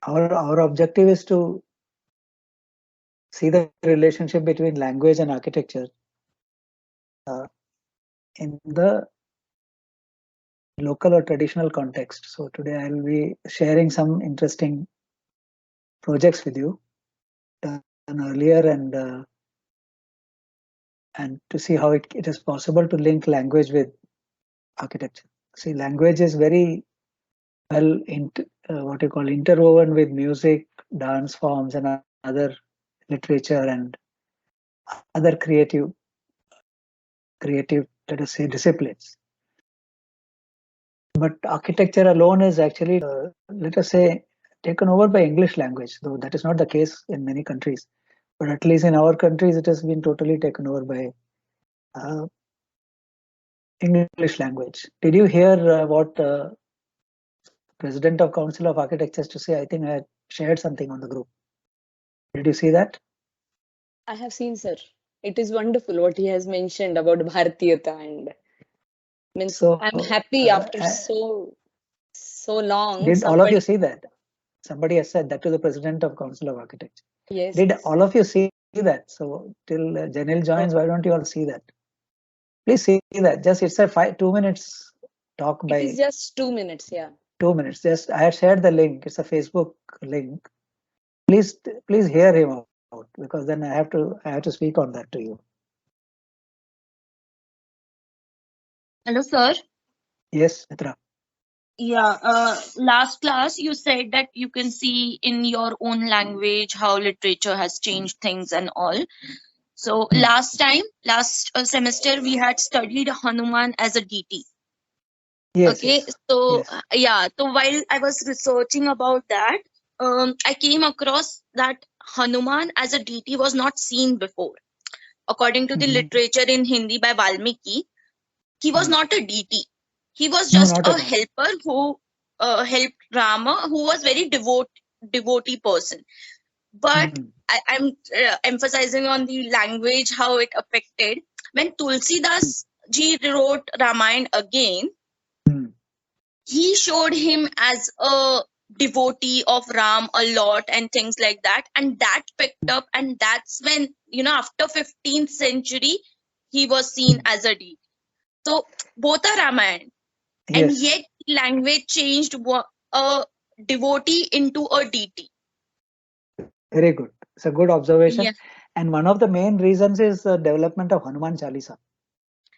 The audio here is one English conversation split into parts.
our objective is to see the relationship between language and architecture in the local or traditional context. So today I will be sharing some interesting projects with you done earlier, and to see how it is possible to link language with architecture. See, language is very well interwoven with music, dance forms, and other literature and other creative, let us say, disciplines. But architecture alone is actually, let us say, taken over by English language, though that is not the case in many countries. But at least in our countries, it has been totally taken over by English language. Did you hear what President of Council of Architects has to say? I think I had shared something on the group. Did you see that? I have seen, sir. It is wonderful what he has mentioned about Bharatiyata, and means So I'm happy after so long. Did all of you see that? Somebody has said that to the President of Council of Architects. Yes. Did all of you see that? So till Janil joins, why don't you all see that? Please see that. Just it's a 2 minutes talk by. It is just 2 minutes, yeah. 2 minutes. Just I had shared the link. It's a Facebook link. Please hear him out, because then I have to speak on that to you. Hello, sir. Yes, Mitra. Yeah, last class you said that you can see in your own language how literature has changed things and all. So last semester we had studied Hanuman as a deity. Yes. Okay, yes. so yes. yeah, so while I was researching about that, I came across that Hanuman as a deity was not seen before. According to the literature in Hindi by Valmiki, he was not a deity. He was just a helper who helped Rama, who was very devotee person. But I'm emphasizing on the language, how it affected. When Tulsidas ji wrote Ramayana again, he showed him as a devotee of Ram a lot and things like that. And that picked up, and that's when, after 15th century, he was seen as a deity. So both are Ramayana, and yet language changed a devotee into a deity. Very good. It's a good observation. Yeah. And one of the main reasons is the development of Hanuman Chalisa.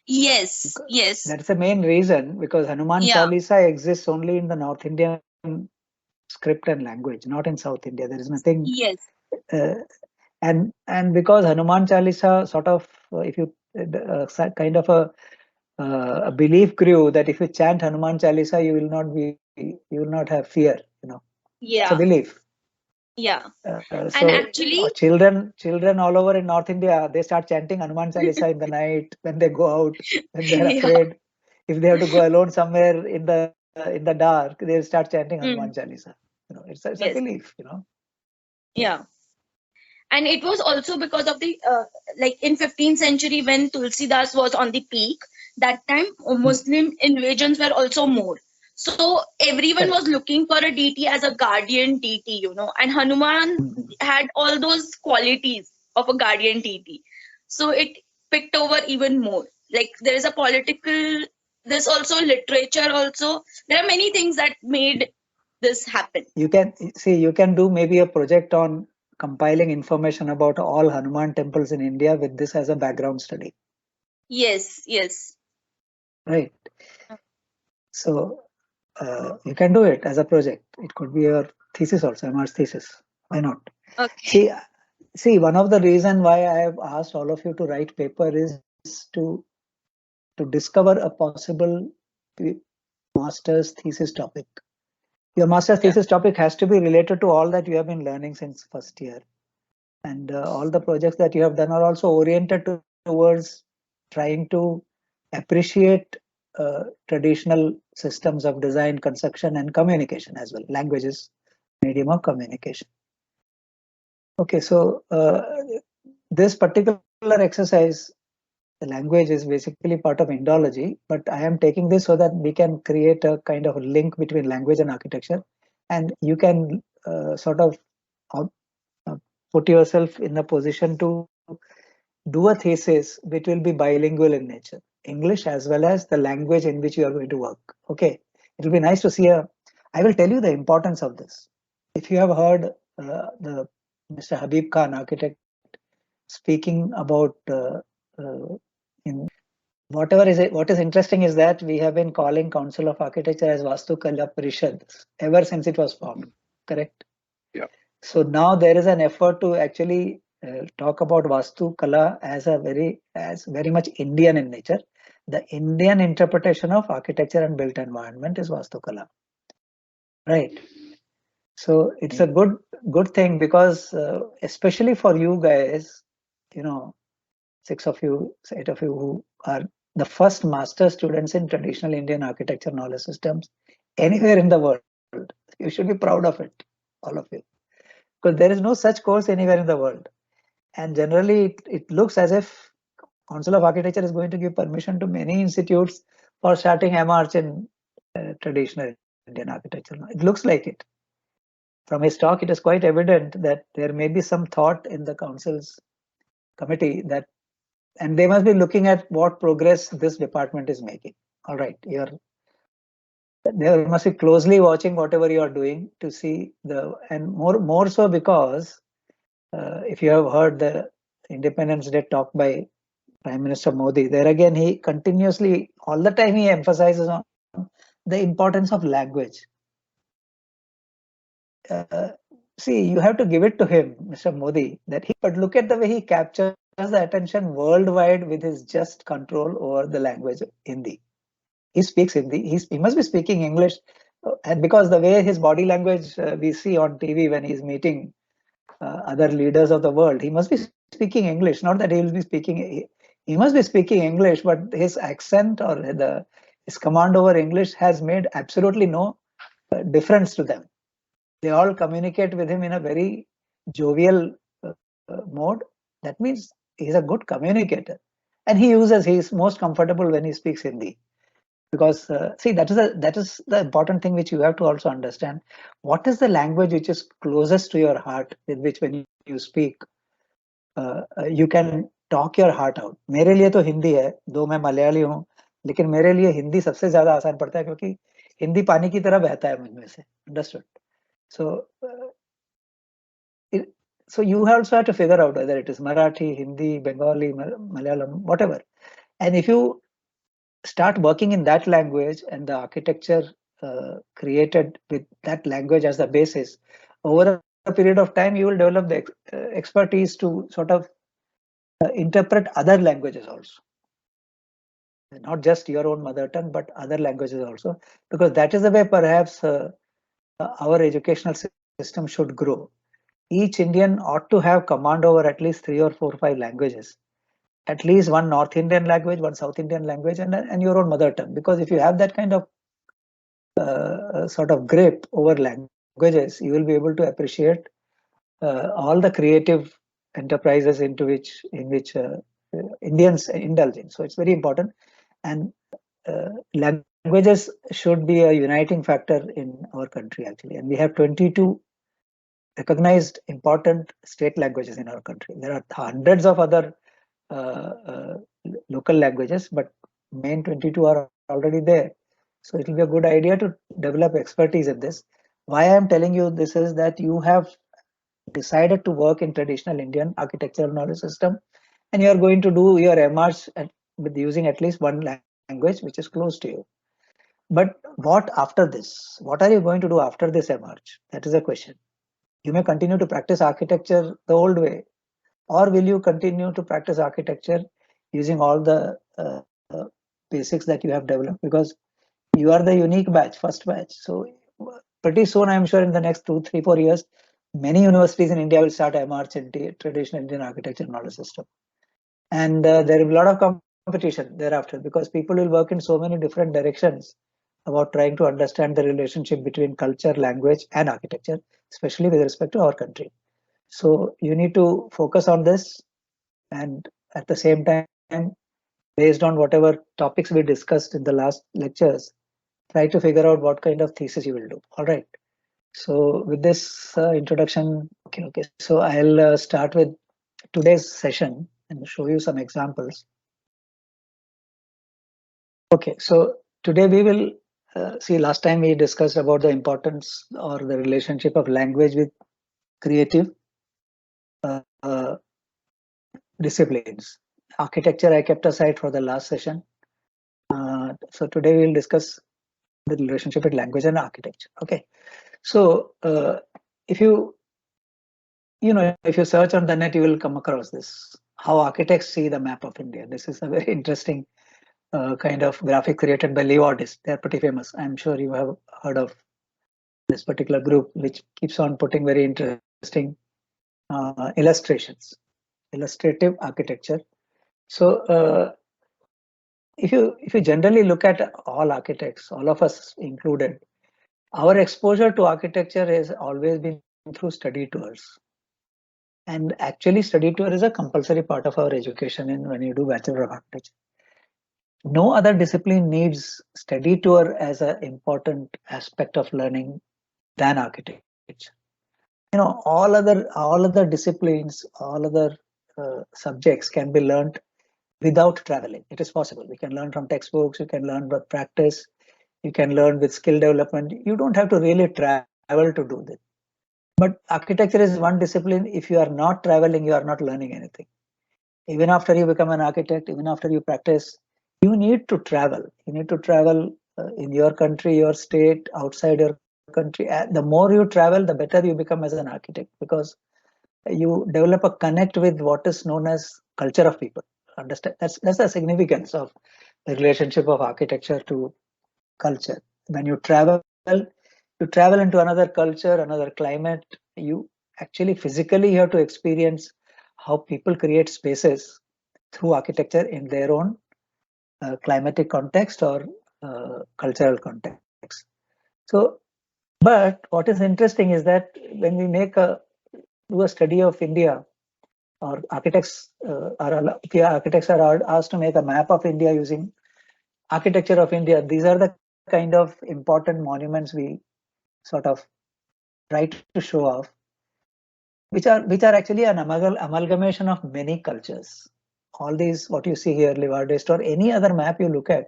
Yes, yes. That's the main reason, because Hanuman Chalisa exists only in the North Indian script and language, not in South India. There is nothing. Yes. And because Hanuman Chalisa sort of, if you kind of a belief grew that if you chant Hanuman Chalisa, you will not have fear. Yeah. It's a belief. Yeah. So and actually, children all over in North India, they start chanting Hanuman Chalisa in the night when they go out, when they're afraid. If they have to go alone somewhere in the dark, they'll start chanting Hanuman Chalisa. It's a belief. Yeah. And it was also because of the like in 15th century, when Tulsidas was on the peak, that time Muslim invasions were also more. So everyone was looking for a deity as a guardian deity, and Hanuman had all those qualities of a guardian deity. So it picked over even more. Like there is a political, there's also literature also. There are many things that made this happen. You can do maybe a project on compiling information about all Hanuman temples in India with this as a background study. Yes, yes. Right. So you can do it as a project. It could be your thesis also, M.Arch thesis. Why not? Okay. See, one of the reasons why I have asked all of you to write paper is to discover a possible master's thesis topic. Your master's thesis topic has to be related to all that you have been learning since first year. And all the projects that you have done are also oriented towards trying to appreciate traditional systems of design, construction, and communication as well. Language is medium of communication. Okay, so this particular exercise, the language is basically part of Indology, but I am taking this so that we can create a kind of a link between language and architecture, and you can sort of uh, put yourself in a position to do a thesis which will be bilingual in nature, English as well as the language in which you are going to work. Okay, it will be nice to see I will tell you the importance of this. If you have heard the Mr. Habib Khan, architect, speaking about in whatever is it, what is interesting is that we have been calling Council of Architecture as Vastu Kala Parishad ever since it was formed, correct? Yeah. So now there is an effort to actually talk about Vastu Kala as very much Indian in nature. The Indian interpretation of architecture and built environment is Vastu Kala, right? So it's a good thing because especially for you guys, you know, 8 of you who are the first master students in traditional Indian architecture knowledge systems anywhere in the world. You should be proud of it, all of you, because there is no such course anywhere in the world. And generally, it looks as if Council of Architecture is going to give permission to many institutes for starting M.Arch in traditional Indian architecture. It looks like it. From his talk, it is quite evident that there may be some thought in the council's committee that, and they must be looking at what progress this department is making. All right, they must be closely watching whatever you are doing to see and more so because if you have heard the Independence Day talk by Prime Minister Modi, there again he continuously, all the time he emphasizes on the importance of language. See, you have to give it to him, Mr. Modi, but look at the way he captures the attention worldwide with his just control over the language Hindi. He speaks Hindi. He must be speaking English, and because the way his body language we see on TV when he's meeting other leaders of the world, he must be speaking English. Not that he will be speaking. He must be speaking English, but his accent or his command over English has made absolutely no difference to them. They all communicate with him in a very jovial mode. That means he's a good communicator, and he's most comfortable when he speaks Hindi. Because see, that is the important thing which you have to also understand. What is the language which is closest to your heart, with which when you speak, you can talk your heart out. मेरे लिए तो हिंदी है, दो मैं मलयाली हूँ, लेकिन मेरे लिए हिंदी सबसे ज्यादा आसान पड़ता है क्योंकि हिंदी पानी की तरह बहता है मुझ में से. Understood? So, so you also have to figure out whether it is Marathi, Hindi, Bengali, Malayalam, whatever. And if you start working in that language and the architecture created with that language as the basis, over a period of time, you will develop the expertise to sort of interpret other languages also. Not just your own mother tongue, but other languages also, because that is the way perhaps our educational system should grow. Each Indian ought to have command over at least 3 or 4 or 5 languages. At least one North Indian language, one South Indian language, and your own mother tongue. Because if you have that kind of sort of grip over languages, you will be able to appreciate all the creative enterprises in which Indians indulge in. So it's very important, and languages should be a uniting factor in our country actually. And we have 22 recognized important state languages in our country. There are hundreds of other local languages, but main 22 are already there. So it will be a good idea to develop expertise in this. Why I am telling you this is that you have decided to work in traditional Indian architectural knowledge system, and you are going to do your M.Arch with using at least one language which is close to you. But what after this? What are you going to do after this M.Arch? That is a question. You may continue to practice architecture the old way, or will you continue to practice architecture using all the basics that you have developed? Because you are the unique batch, first batch. So pretty soon, I'm sure in the next 2, 3, 4 years, many universities in India will start M.Arch in traditional Indian architecture knowledge system. And there will be a lot of competition thereafter because people will work in so many different directions about trying to understand the relationship between culture, language, and architecture, especially with respect to our country. So you need to focus on this, and at the same time, based on whatever topics we discussed in the last lectures, try to figure out what kind of thesis you will do. All right. So with this introduction, okay. So I'll start with today's session and show you some examples. Okay, so today we will see, last time we discussed about the importance or the relationship of language with creative disciplines. Architecture I kept aside for the last session. So today we'll discuss the relationship with language and architecture. Okay, so if you search on the net, you will come across this, how architects see the map of India. This is a very interesting kind of graphic created by Leewardis. They're pretty famous. I'm sure you have heard of this particular group, which keeps on putting very interesting illustrations, illustrative architecture. So if you generally look at all architects, all of us included, our exposure to architecture has always been through study tours. And actually, study tour is a compulsory part of our education when you do Bachelor of Architecture. No other discipline needs study tour as an important aspect of learning than architecture. All other disciplines, all other subjects can be learned without traveling. It is possible. We can learn from textbooks. You can learn by practice. You can learn with skill development. You don't have to really travel to do this. But architecture is one discipline. If you are not traveling, you are not learning anything. Even after you become an architect, even after you practice, you need to travel. You need to travel in your country, your state, outside your country. The more you travel, the better you become as an architect, because you develop a connect with what is known as culture of people. Understand? That's the significance of the relationship of architecture to culture. When you travel into another culture, another climate. You actually physically have to experience how people create spaces through architecture in their own climatic context or cultural context. So, but what is interesting is that when we do a study of India, or architects are asked to make a map of India using architecture of India, these are the kind of important monuments we sort of try to show off, which are actually an amalgamation of many cultures. All these, what you see here, Livardist or any other map you look at,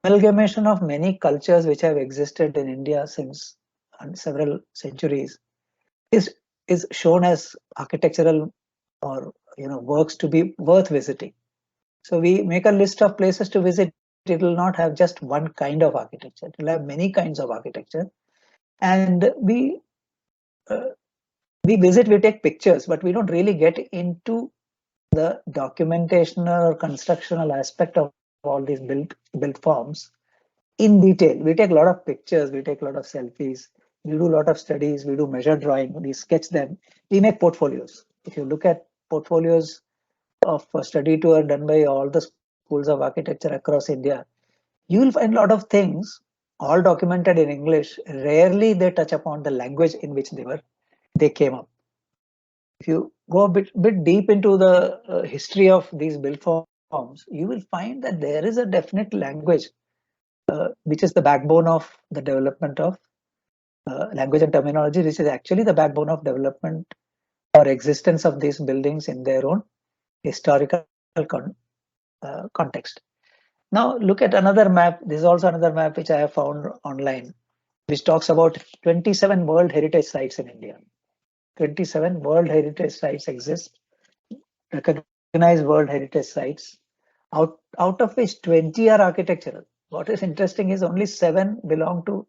amalgamation of many cultures which have existed in India since several centuries, is shown as architectural or works to be worth visiting. So we make a list of places to visit. It will not have just one kind of architecture. It will have many kinds of architecture, and we visit, we take pictures, but we don't really get into the documentational or constructional aspect of all these built forms in detail. We take a lot of pictures, we take a lot of selfies, we do a lot of studies, we do measure drawing, we sketch them, we make portfolios. If you look at portfolios of a study tour done by all the schools of architecture across India, you will find a lot of things all documented in English. Rarely they touch upon the language in which they came up. If you go a bit deep into the history of these built forms, you will find that there is a definite language which is the backbone of the development of language and terminology, which is actually the backbone of development or existence of these buildings in their own historical context. Now look at another map. This is also another map which I have found online, which talks about 27 World Heritage Sites in India. 27 World Heritage Sites exist, recognized World Heritage Sites, out of which 20 are architectural. What is interesting is only 7 belong to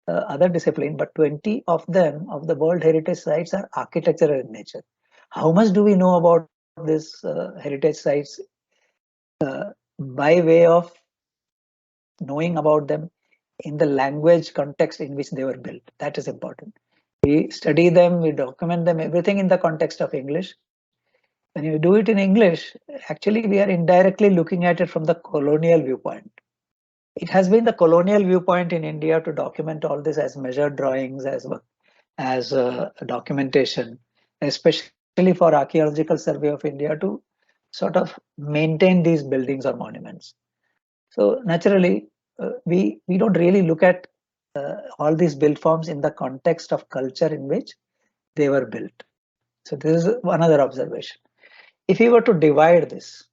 other discipline, but 20 of them, of the World Heritage Sites, are architectural in nature. How much do we know about this heritage sites by way of knowing about them in the language context in which they were built? That is important. We study them, we document them, everything in the context of English. When you do it in English, actually we are indirectly looking at it from the colonial viewpoint. It has been the colonial viewpoint in India to document all this as measured drawings, as documentation, especially for Archaeological Survey of India to sort of maintain these buildings or monuments. So naturally, we don't really look at all these built forms in the context of culture in which they were built. So this is another observation. If we were to divide this,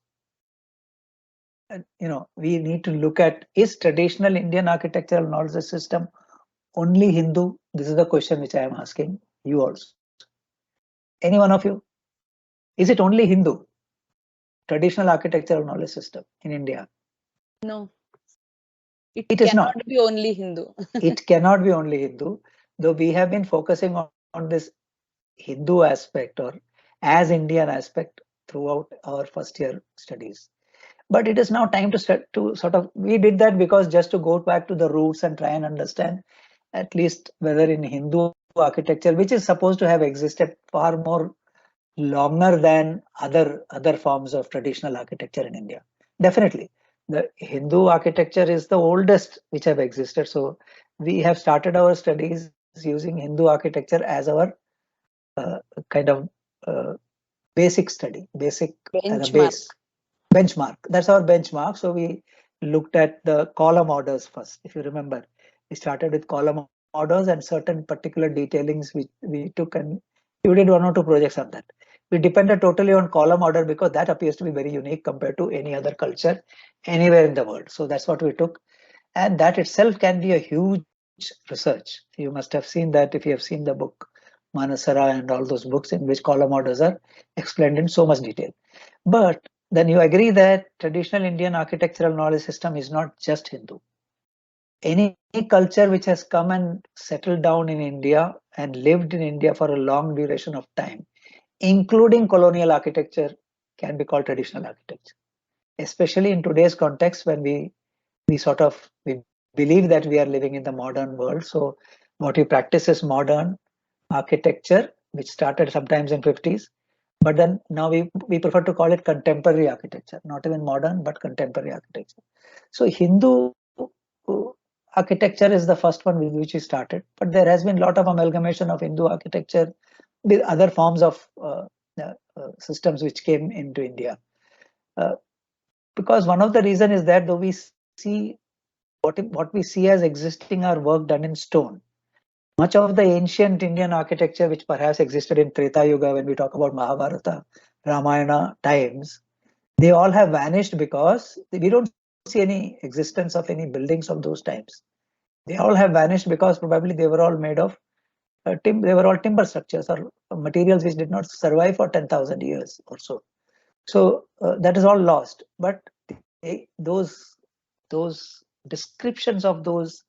we need to look at, is traditional Indian architectural knowledge system only Hindu? This is the question which I am asking you also. Any one of you? Is it only Hindu? Traditional architectural knowledge system in India? No. It cannot is not. be only Hindu. It cannot be only Hindu, though we have been focusing on this Hindu aspect or as Indian aspect throughout our first year studies. But it is now time to start to sort of, we did that because just to go back to the roots and try and understand at least whether in Hindu architecture, which is supposed to have existed far more longer than other forms of traditional architecture in India. Definitely, the Hindu architecture is the oldest which have existed. So we have started our studies using Hindu architecture as our kind of basic study, basic as a base. Benchmark. That's our benchmark. So we looked at the column orders first. If you remember, we started with column orders and certain particular detailings we took, and you did 1 or 2 projects on that. We depended totally on column order because that appears to be very unique compared to any other culture anywhere in the world. So that's what we took. And that itself can be a huge research. You must have seen that if you have seen the book Manasara and all those books in which column orders are explained in so much detail. But then you agree that traditional Indian architectural knowledge system is not just Hindu. Any culture which has come and settled down in India and lived in India for a long duration of time, including colonial architecture, can be called traditional architecture. Especially in today's context when we believe that we are living in the modern world. So what we practice is modern architecture, which started sometimes in 50s. But then now we prefer to call it contemporary architecture, not even modern, but contemporary architecture. So Hindu architecture is the first one with which we started, but there has been a lot of amalgamation of Hindu architecture with other forms of systems which came into India. Because one of the reasons is that though we see what we see as existing are work done in stone, much of the ancient Indian architecture, which perhaps existed in Treta Yuga when we talk about Mahabharata, Ramayana times, they all have vanished because we don't see any existence of any buildings of those times. They all have vanished because probably they were all made of they were all timber structures or materials which did not survive for 10,000 years or so. So that is all lost. But those descriptions of those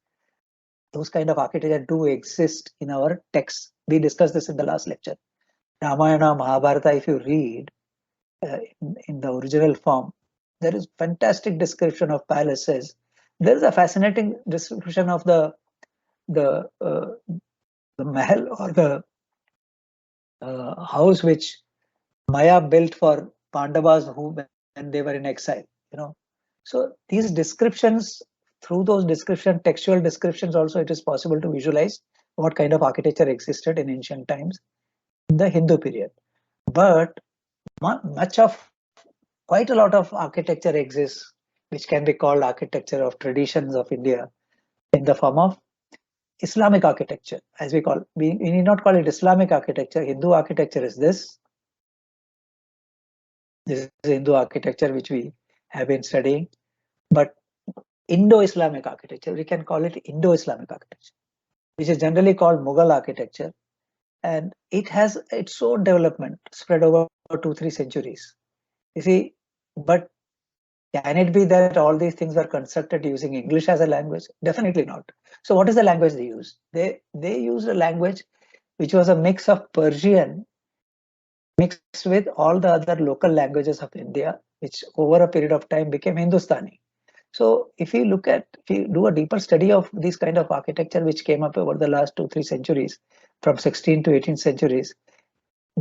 kind of architecture do exist in our texts. We discussed this in the last lecture. Ramayana, Mahabharata, if you read in the original form, there is fantastic description of palaces. There is a fascinating description of the mahal or the house which Maya built for Pandavas when they were in exile. So these descriptions, through those textual descriptions also, it is possible to visualize what kind of architecture existed in ancient times in the Hindu period. But quite a lot of architecture exists which can be called architecture of traditions of India in the form of Islamic architecture, as we call. We need not call it Islamic architecture. Hindu architecture is this. This is Hindu architecture which we have been studying. But Indo-Islamic architecture, we can call it Indo-Islamic architecture, which is generally called Mughal architecture. And it has its own development spread over 2-3 centuries. You see, but can it be that all these things were constructed using English as a language? Definitely not. So what is the language they used? They used a language which was a mix of Persian mixed with all the other local languages of India, which over a period of time became Hindustani. So if you do a deeper study of this kind of architecture which came up over the last 2-3 centuries, from 16th to 18th centuries,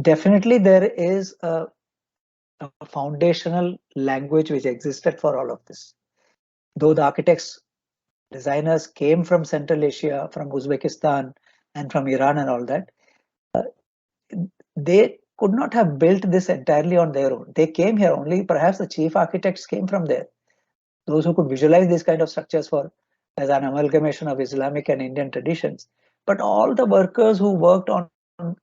definitely there is a foundational language which existed for all of this. Though the architects, designers came from Central Asia, from Uzbekistan and from Iran and all that, they could not have built this entirely on their own. They came here only, perhaps the chief architects came from there. Those who could visualize these kind of structures for as an amalgamation of Islamic and Indian traditions. But all the workers who worked on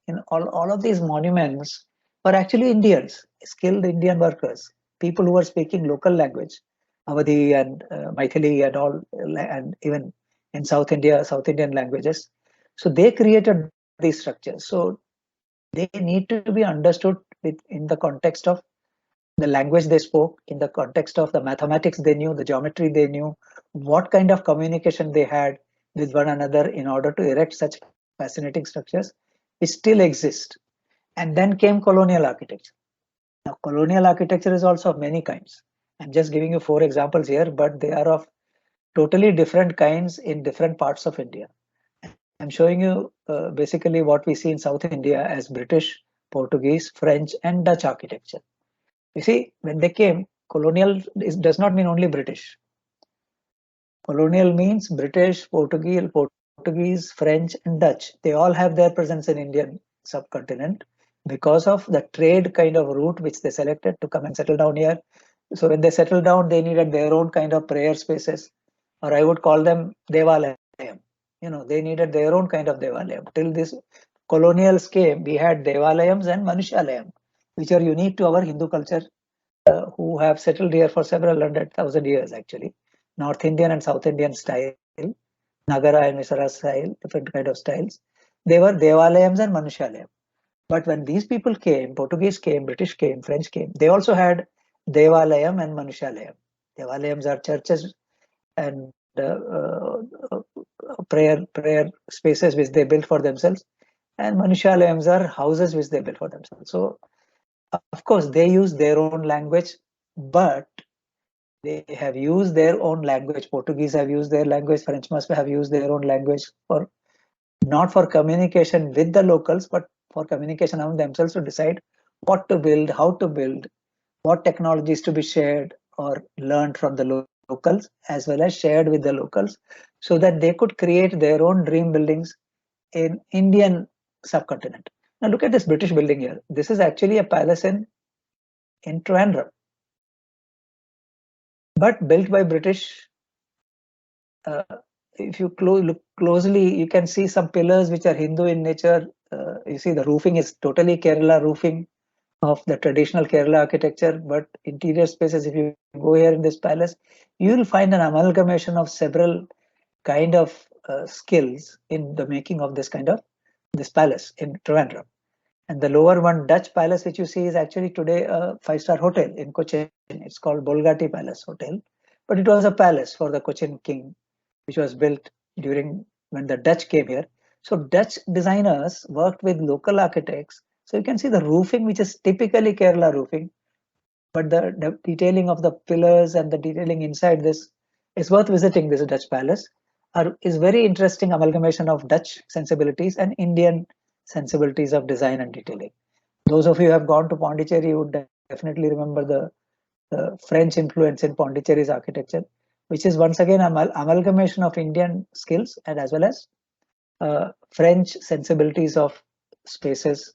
in all of these monuments were actually Indians, skilled Indian workers, people who were speaking local language, Awadhi and Maithili and all, and even in South India, South Indian languages. So they created these structures. So they need to be understood in the context of the language they spoke, in the context of the mathematics they knew, the geometry they knew, what kind of communication they had with one another in order to erect such fascinating structures, which still exist. And then came colonial architecture. Now, colonial architecture is also of many kinds. I'm just giving you 4 examples here, but they are of totally different kinds in different parts of India. I'm showing you basically what we see in South India as British, Portuguese, French, and Dutch architecture. You see, when they came, colonial does not mean only British. Colonial means British, Portuguese, French, and Dutch. They all have their presence in Indian subcontinent because of the trade kind of route which they selected to come and settle down here. So when they settled down, they needed their own kind of prayer spaces, or I would call them devalayam. They needed their own kind of devalayam. Till this colonials came, we had devalayams and manushalayam, which are unique to our Hindu culture, who have settled here for several 100,000 years actually. North Indian and South Indian style, Nagara and Misra style, different kind of styles. They were devalayams and manushalayam. But when these people came, Portuguese came, British came, French came, they also had devalayam and manushalayam. Devalayams are churches and prayer spaces which they built for themselves, and manushalayams are houses which they built for themselves. So of course they use their own language, but they have used their own language. Portuguese have used their language, French must have used their own language for not for communication with the locals, but for communication among themselves to decide what to build, how to build, what technologies to be shared or learned from the locals as well as shared with the locals, so that they could create their own dream buildings in Indian subcontinent. Now look at this British building here. This is actually a palace in Trivandrum, but built by British. If you look closely, you can see some pillars which are Hindu in nature. You see the roofing is totally Kerala roofing of the traditional Kerala architecture, but interior spaces, if you go here in this palace, you will find an amalgamation of several kind of skills in the making of this palace in Trivandrum. And the lower one, Dutch palace, which you see is actually today a 5-star hotel in Cochin. It's called Bolgati Palace Hotel, but it was a palace for the Cochin king, which was built during when the Dutch came here. So Dutch designers worked with local architects. So you can see the roofing, which is typically Kerala roofing, but the detailing of the pillars and the detailing inside this is worth visiting. This Dutch palace is very interesting amalgamation of Dutch sensibilities and Indian sensibilities of design and detailing. Those of you who have gone to Pondicherry would definitely remember the French influence in Pondicherry's architecture, which is once again amalgamation of Indian skills and as well as French sensibilities of spaces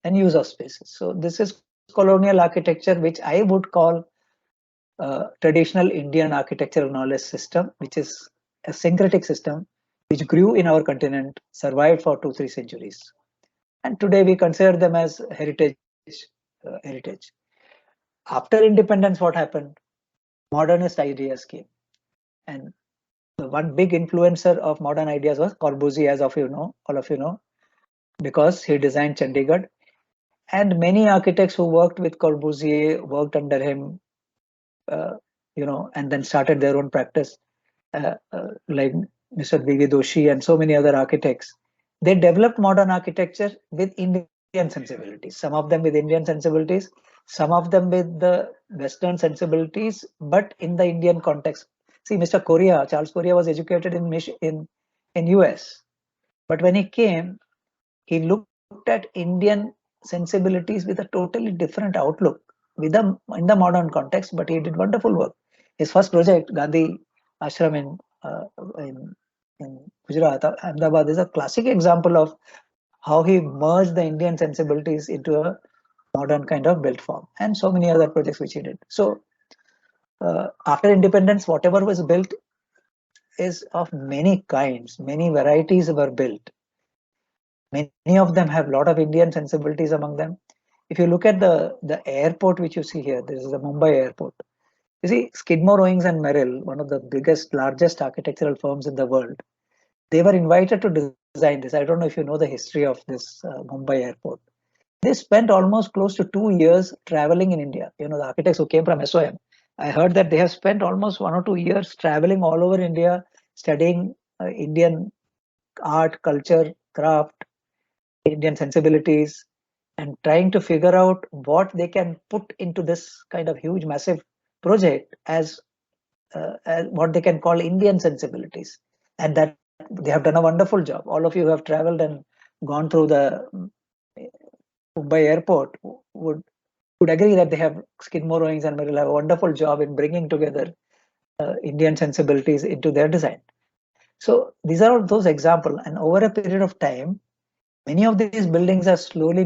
and use of spaces. So this is colonial architecture, which I would call traditional Indian architectural knowledge system, which is a syncretic system which grew in our continent, survived for 2-3 centuries. And today we consider them as heritage. After independence, what happened? Modernist ideas came. And the one big influencer of modern ideas was Corbusier, as all of you know, because he designed Chandigarh. And many architects who worked with Corbusier worked under him, and then started their own practice, like Mr. V.V. Doshi and so many other architects. They developed modern architecture with Indian sensibilities, some of them with Indian sensibilities, some of them with the Western sensibilities, but in the Indian context. See, Mr. Correa, Charles Correa was educated in US, but when he came, he looked at Indian sensibilities with a totally different outlook in the modern context, but he did wonderful work. His first project, Gandhi Ashram in Gujarat, Ahmedabad, is a classic example of how he merged the Indian sensibilities into a modern kind of built form, and so many other projects which he did. So after independence, whatever was built is of many kinds, many varieties were built. Many of them have a lot of Indian sensibilities among them. If you look at the airport which you see here, this is the Mumbai airport. You see, Skidmore, Owings and Merrill, one of the biggest, largest architectural firms in the world, they were invited to design this. I don't know if you know the history of this Mumbai airport. They spent almost close to 2 years traveling in India. You know, the architects who came from SOM. I heard that they have spent almost 1 or 2 years traveling all over India, studying Indian art, culture, craft, Indian sensibilities, and trying to figure out what they can put into this kind of huge, massive project as what they can call Indian sensibilities. And that they have done a wonderful job. All of you who have traveled and gone through the Mumbai airport would agree that they have Skidmore, Owings and Merrill have a wonderful job in bringing together Indian sensibilities into their design. So these are all those examples. And over a period of time, many of these buildings are slowly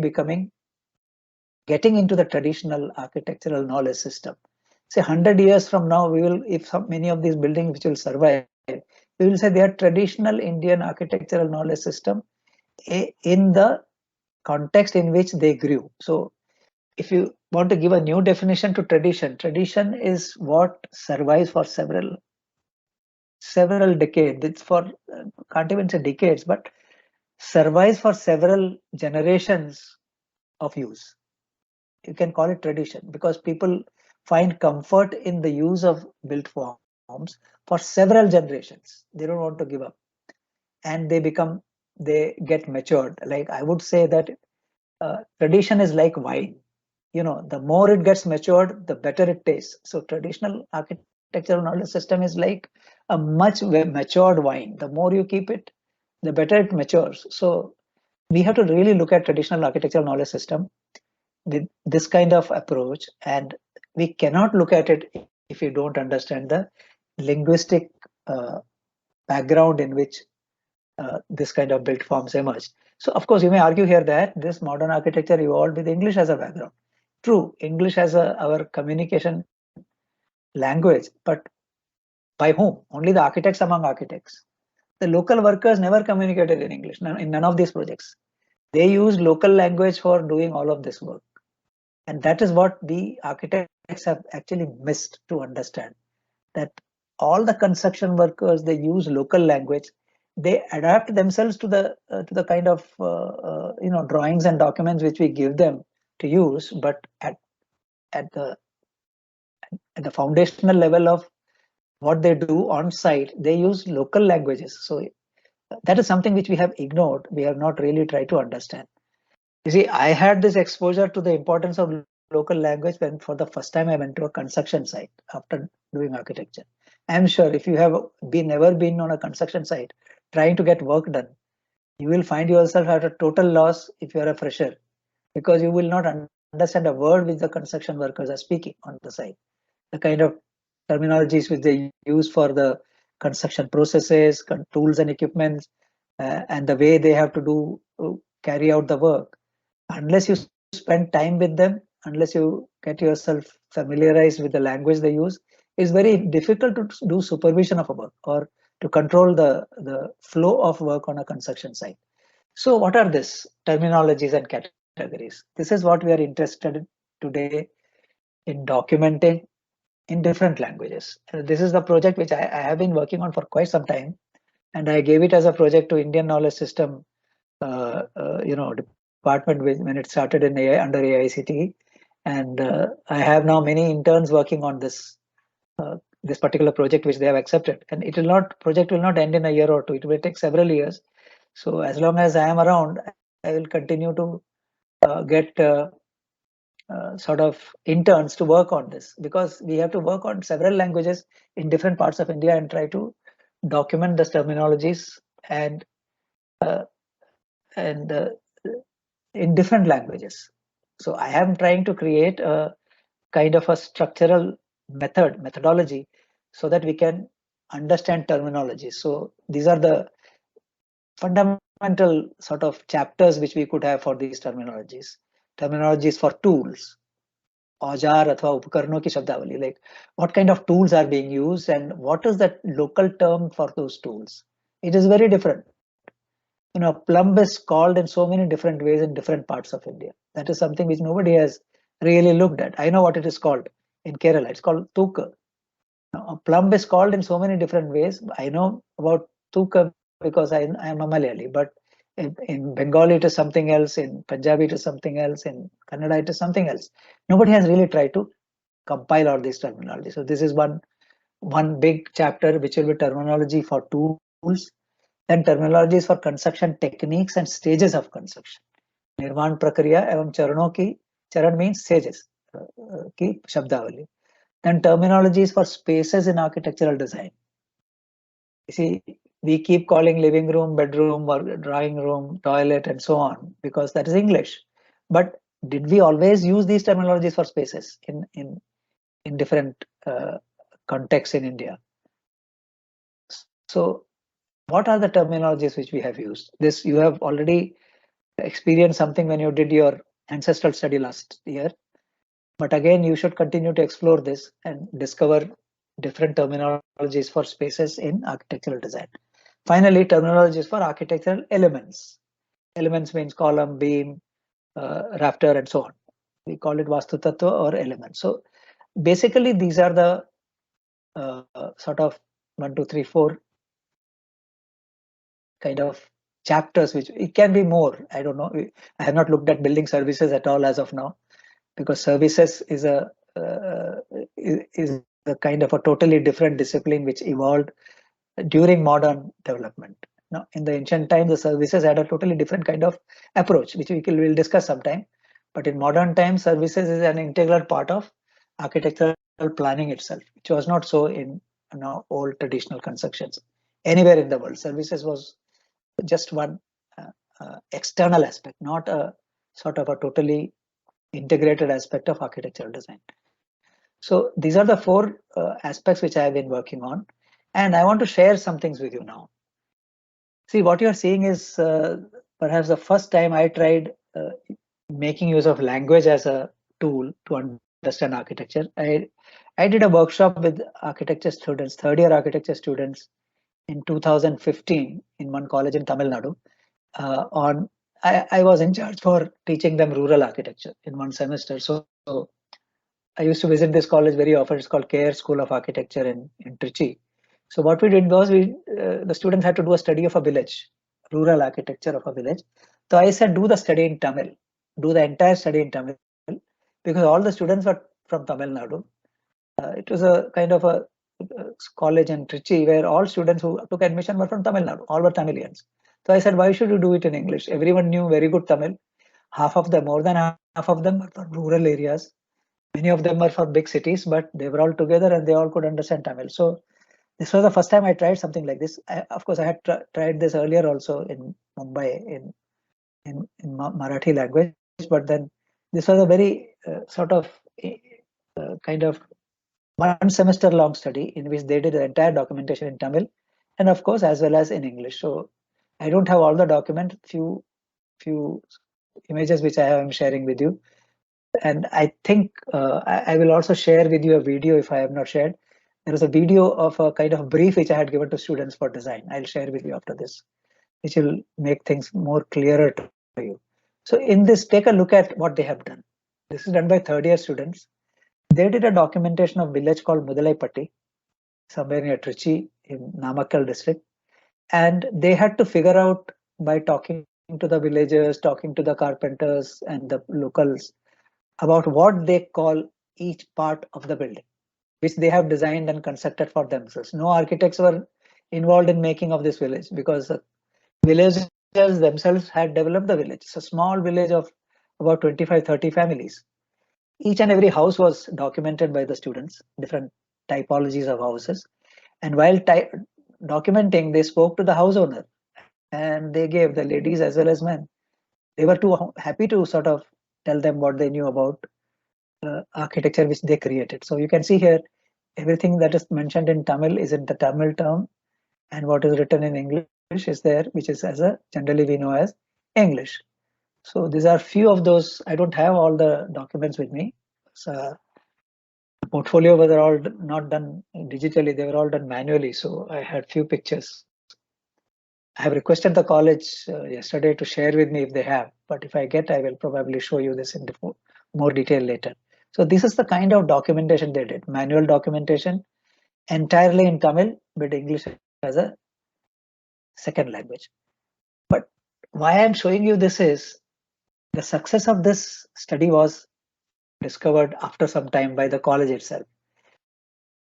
getting into the traditional architectural knowledge system. Say 100 years from now, we will, if many of these buildings which will survive, we will say they are traditional Indian architectural knowledge system in the context in which they grew. So if you want to give a new definition to tradition, tradition is what survives for several decades. It's for, can't even say decades, but survives for several generations of use. You can call it tradition because people find comfort in the use of built forms for several generations. They don't want to give up, and they get matured. Like I would say that tradition is like wine. You know, the more it gets matured, the better it tastes. So traditional architectural knowledge system is like a much matured wine. The more you keep it, the better it matures. So we have to really look at traditional architectural knowledge system with this kind of approach, and we cannot look at it if we don't understand the linguistic background in which this kind of built forms emerged. So of course you may argue here that this modern architecture evolved with English as a background. True, English as our communication language, but by whom? Only the architects among architects. The local workers never communicated in English in none of these projects. They used local language for doing all of this work. And that is what the architects have actually missed to understand, that all the construction workers, they use local language. They adapt themselves to the kind of drawings and documents which we give them to use, but at the foundational level of what they do on site, they use local languages. So that is something which we have ignored. We have not really tried to understand. You see, I had this exposure to the importance of local language when for the first time I went to a construction site after doing architecture. I'm sure if you have never been on a construction site trying to get work done, you will find yourself at a total loss if you are a fresher, because you will not understand a word which the construction workers are speaking on the site. The kind of terminologies which they use for the construction processes, tools and equipments, and the way they have to carry out the work. Unless you spend time with them, unless you get yourself familiarized with the language they use, it's very difficult to do supervision of a work or to control the flow of work on a construction site. So what are these terminologies and categories? This is what we are interested in today in documenting in different languages. This is the project which I have been working on for quite some time, and I gave it as a project to Indian Knowledge System department when it started in under AICTE, and I have now many interns working on this particular project which they have accepted, and project will not end in a year or two. It will take several years. So as long as I am around, I will continue to get sort of interns to work on this, because we have to work on several languages in different parts of India and try to document the terminologies and in different languages. So I am trying to create a kind of a structural methodology so that we can understand terminology. So these are the fundamental sort of chapters which we could have for these terminologies. Terminologies for tools, औजार अथवा उपकरणों की शब्दावली, like what kind of tools are being used and what is that local term for those tools. It is very different. You know, plumb is called in so many different ways in different parts of India. That is something which nobody has really looked at. I know what it is called in Kerala. It's called Tuka. Now, plumb is called in so many different ways. I know about Tuka because I am a Malayali, but in Bengali it is something else, in Punjabi it is something else, in Kannada it is something else. Nobody has really tried to compile all these terminology. So this is one big chapter which will be terminology for tools, then terminologies for construction techniques and stages of construction. निर्माण प्रक्रिया एवं चरणों की, चरण means stages की शब्दावली. Then terminologies for spaces in architectural design. You see, we keep calling living room, bedroom, or drawing room, toilet, and so on because that is English. But did we always use these terminologies for spaces in different contexts in India? So, what are the terminologies which we have used? This you have already experienced something when you did your ancestral study last year. But again, you should continue to explore this and discover different terminologies for spaces in architectural design. Finally, terminologies for architectural elements. Elements means column, beam, rafter, and so on. We call it Vastu Tattva or elements. So basically, these are the sort of 1, 2, 3, 4 kind of chapters, which it can be more. I don't know. I have not looked at building services at all as of now, because services is a kind of a totally different discipline which evolved during modern development. Now, in the ancient times, the services had a totally different kind of approach, which we will discuss sometime. But in modern times, services is an integral part of architectural planning itself, which was not so in old traditional constructions. Anywhere in the world, services was just one external aspect, not a sort of a totally integrated aspect of architectural design. So these are the 4 aspects which I have been working on, and I want to share some things with you now. See, what you are seeing is perhaps the first time I tried making use of language as a tool to understand architecture. I did a workshop with architecture students, third year architecture students in 2015 in one college in Tamil Nadu. I was in charge for teaching them rural architecture in one semester. So I used to visit this college very often. It's called KR School of Architecture in Trichy. So what we did was the students had to do a study of a village, rural architecture of a village. So I said, do the study in Tamil, do the entire study in Tamil, because all the students were from Tamil Nadu. It was a kind of a college in Trichy where all students who took admission were from Tamil Nadu, all were Tamilians. So I said, why should you do it in English? Everyone knew very good Tamil. Half of them, more than half of them were from rural areas. Many of them were from big cities, but they were all together and they all could understand Tamil. So this was the first time I tried something like this. Of course, I had tried this earlier also in Mumbai in Marathi language, but then this was a very sort of kind of 1 semester long study in which they did the entire documentation in Tamil, and of course as well as in English. So I don't have all the document, few images which I am sharing with you. And I think I will also share with you a video if I have not shared. There is a video of a kind of brief which I had given to students for design. I'll share with you after this, which will make things more clearer to you. So in this, take a look at what they have done. This is done by third year students. They did a documentation of village called Mudalaipatti, somewhere near Trichy in Namakkal district. And they had to figure out by talking to the villagers, talking to the carpenters and the locals about what they call each part of the building, which they have designed and constructed for themselves. No architects were involved in making of this village because villagers themselves had developed the village. It's a small village of about 25-30 families. Each and every house was documented by the students, different typologies of houses. And while documenting, they spoke to the house owner and they gave the ladies as well as men. They were too happy to sort of tell them what they knew about architecture which they created. So you can see here, everything that is mentioned in Tamil is in the Tamil term, and what is written in English is there, which is as a generally we know as English. So these are few of those. I don't have all the documents with me, The portfolio were all not done digitally, they were all done manually. So I had few pictures. I have requested the college yesterday to share with me if they have, but if I get, I will probably show you this in more detail later. So this is the kind of documentation they did, manual documentation, entirely in Tamil, but English as a second language. But why I'm showing you this is the success of this study was discovered after some time by the college itself.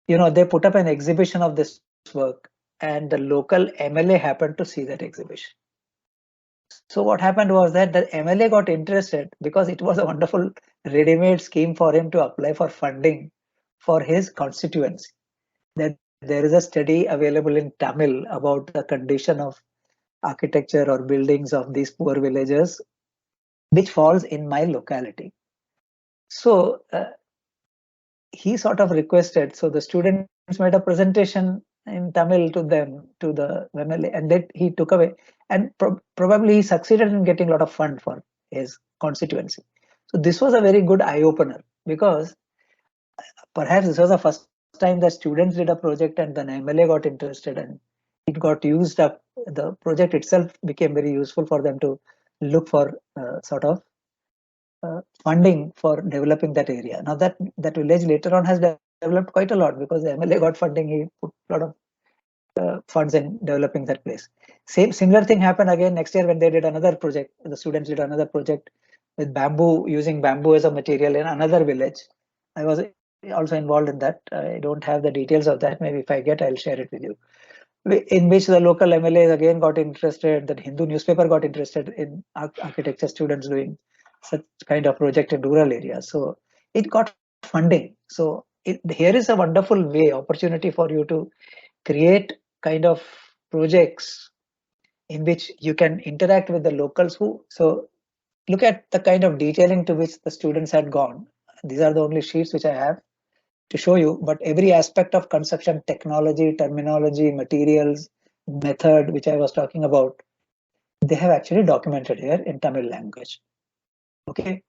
You know, they put up an exhibition of this work and the local MLA happened to see that exhibition. So what happened was that the MLA got interested because it was a wonderful ready-made scheme for him to apply for funding for his constituency. That there is a study available in Tamil about the condition of architecture or buildings of these poor villages, which falls in my locality. So he sort of requested, so the students made a presentation in Tamil to them, to the MLA, and that he took away, and probably he succeeded in getting a lot of fund for his constituency. So this was a very good eye opener, because perhaps this was the first time that students did a project and then MLA got interested and it got used up. The project itself became very useful for them to look for sort of funding for developing that area. Now that village later on has developed quite a lot because the MLA got funding. He put a lot of funds in developing that place. Similar thing happened again next year when they did another project. The students did another project with bamboo, using bamboo as a material in another village. I was also involved in that. I don't have the details of that. Maybe if I get, I'll share it with you. In which the local MLA again got interested. The Hindu newspaper got interested in architecture students doing such kind of project in rural areas. So it got funding. So here is a wonderful opportunity for you to create kind of projects in which you can interact with the locals so look at the kind of detailing to which the students had gone. These are the only sheets which I have to show you, but every aspect of construction technology, terminology, materials, method, which I was talking about, they have actually documented here in Tamil language. Okay,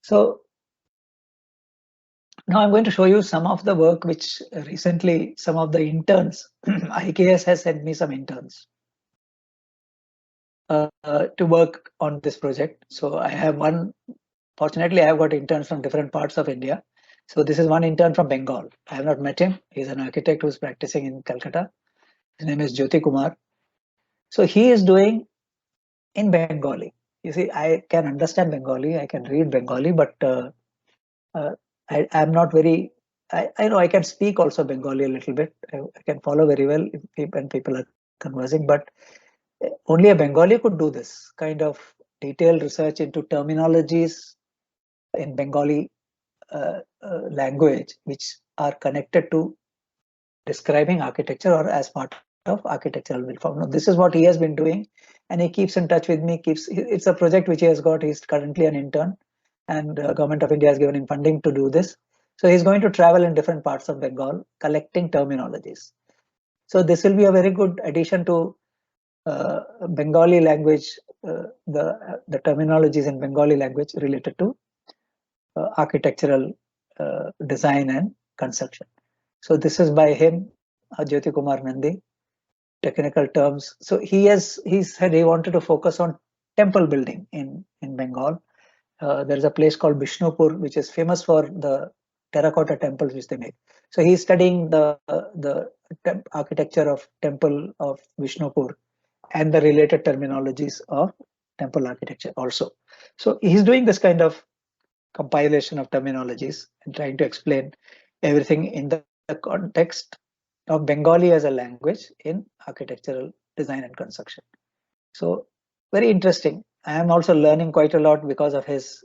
so now I'm going to show you some of the work which recently some of the interns, IKS has sent me some interns to work on this project. So I have one, fortunately I have got interns from different parts of India. So this is one intern from Bengal. I have not met him. He's an architect who's practicing in Calcutta. His name is Jyoti Kumar. So he is doing in Bengali. You see, I can understand Bengali, I can read Bengali, but I'm not very, I know I can speak also Bengali a little bit. I can follow very well when people are conversing, but only a Bengali could do this kind of detailed research into terminologies in Bengali language, which are connected to describing architecture or as part of architectural build form. Now, this is what he has been doing, and he keeps in touch with me. It's a project which he has got. He's currently an intern, and Government of India has given him funding to do this. So he's going to travel in different parts of Bengal, collecting terminologies. So this will be a very good addition to Bengali language, the terminologies in Bengali language related to architectural design and construction. So this is by him, Jyoti Kumar Nandi, technical terms. So he said he wanted to focus on temple building in Bengal. There is a place called Bishnupur, which is famous for the terracotta temples which they make. So he's studying the architecture of temple of Bishnupur and the related terminologies of temple architecture also. So he's doing this kind of compilation of terminologies and trying to explain everything in the context of Bengali as a language in architectural design and construction. So very interesting. I am also learning quite a lot because of his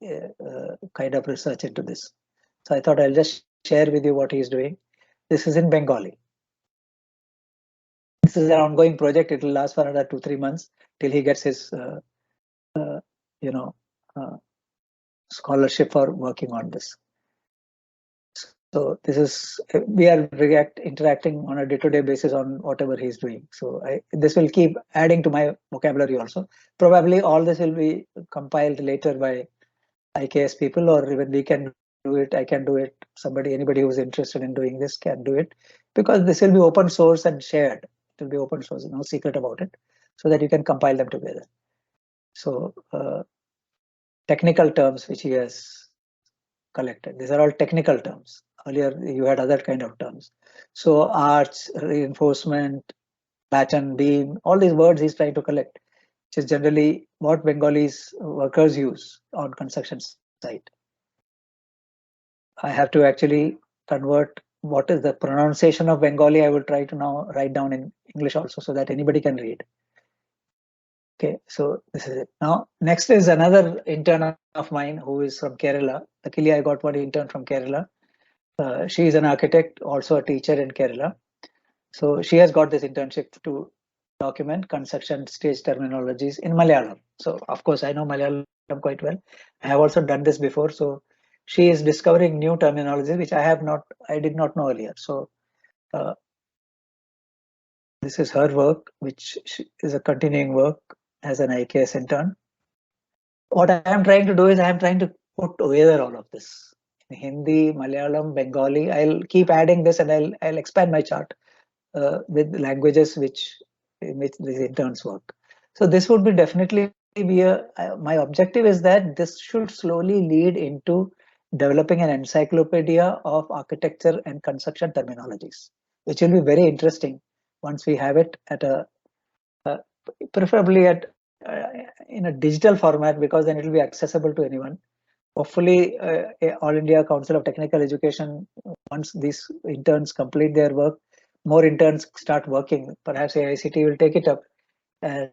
kind of research into this. So I thought I'll just share with you what he's doing. This is in Bengali. This is an ongoing project. It will last for another 2-3 months till he gets his, scholarship for working on this. So this is, we are interacting on a day-to-day basis on whatever he's doing. So this will keep adding to my vocabulary also. Probably all this will be compiled later by IKS people, or even we can do it, I can do it, anybody who's interested in doing this can do it, because this will be open source and shared. It will be open source, no secret about it, so that you can compile them together. So technical terms which he has collected, these are all technical terms. Earlier you had other kind of terms. So arch, reinforcement, batten, beam, all these words he's trying to collect, which is generally what Bengalis workers use on construction site. I have to actually convert what is the pronunciation of Bengali. I will try to now write down in English also, so that anybody can read. Okay, so this is it. Now, next is another intern of mine who is from Kerala. Luckily, I got one intern from Kerala. She is an architect, also a teacher in Kerala. So she has got this internship to document construction stage terminologies in Malayalam. So of course, I know Malayalam quite well. I have also done this before. So she is discovering new terminology which I did not know earlier. So this is her work, which is a continuing work as an IKS intern. What I am trying to do is I am trying to put together all of this in Hindi, Malayalam, Bengali. I'll keep adding this, and I'll expand my chart with languages in which these interns work. So this would be definitely be my objective is that this should slowly lead into developing an encyclopedia of architecture and construction terminologies, which will be very interesting once we have it at preferably in a digital format, because then it will be accessible to anyone. Hopefully, All India Council of Technical Education, once these interns complete their work, more interns start working. Perhaps AICT will take it up and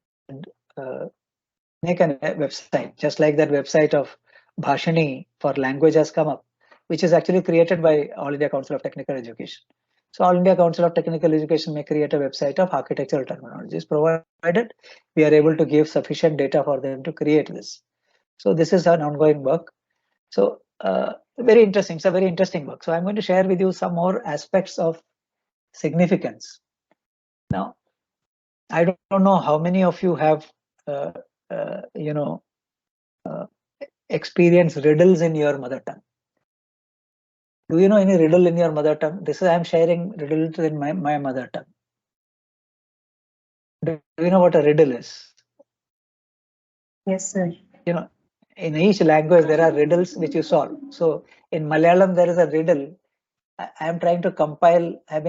make a website, just like that website of Bhashani for language has come up, which is actually created by All India Council of Technical Education. So All India Council of Technical Education may create a website of architectural terminologies, provided we are able to give sufficient data for them to create this. So this is an ongoing work. So very interesting. It's a very interesting work. So I'm going to share with you some more aspects of significance. Now, I don't know how many of you have, experienced riddles in your mother tongue. Do you know any riddle in your mother tongue? I'm sharing riddles in my mother tongue. Do you know what a riddle is? Yes, sir. In each language there are riddles which you solve. So in Malayalam there is a riddle. I am trying to compile. I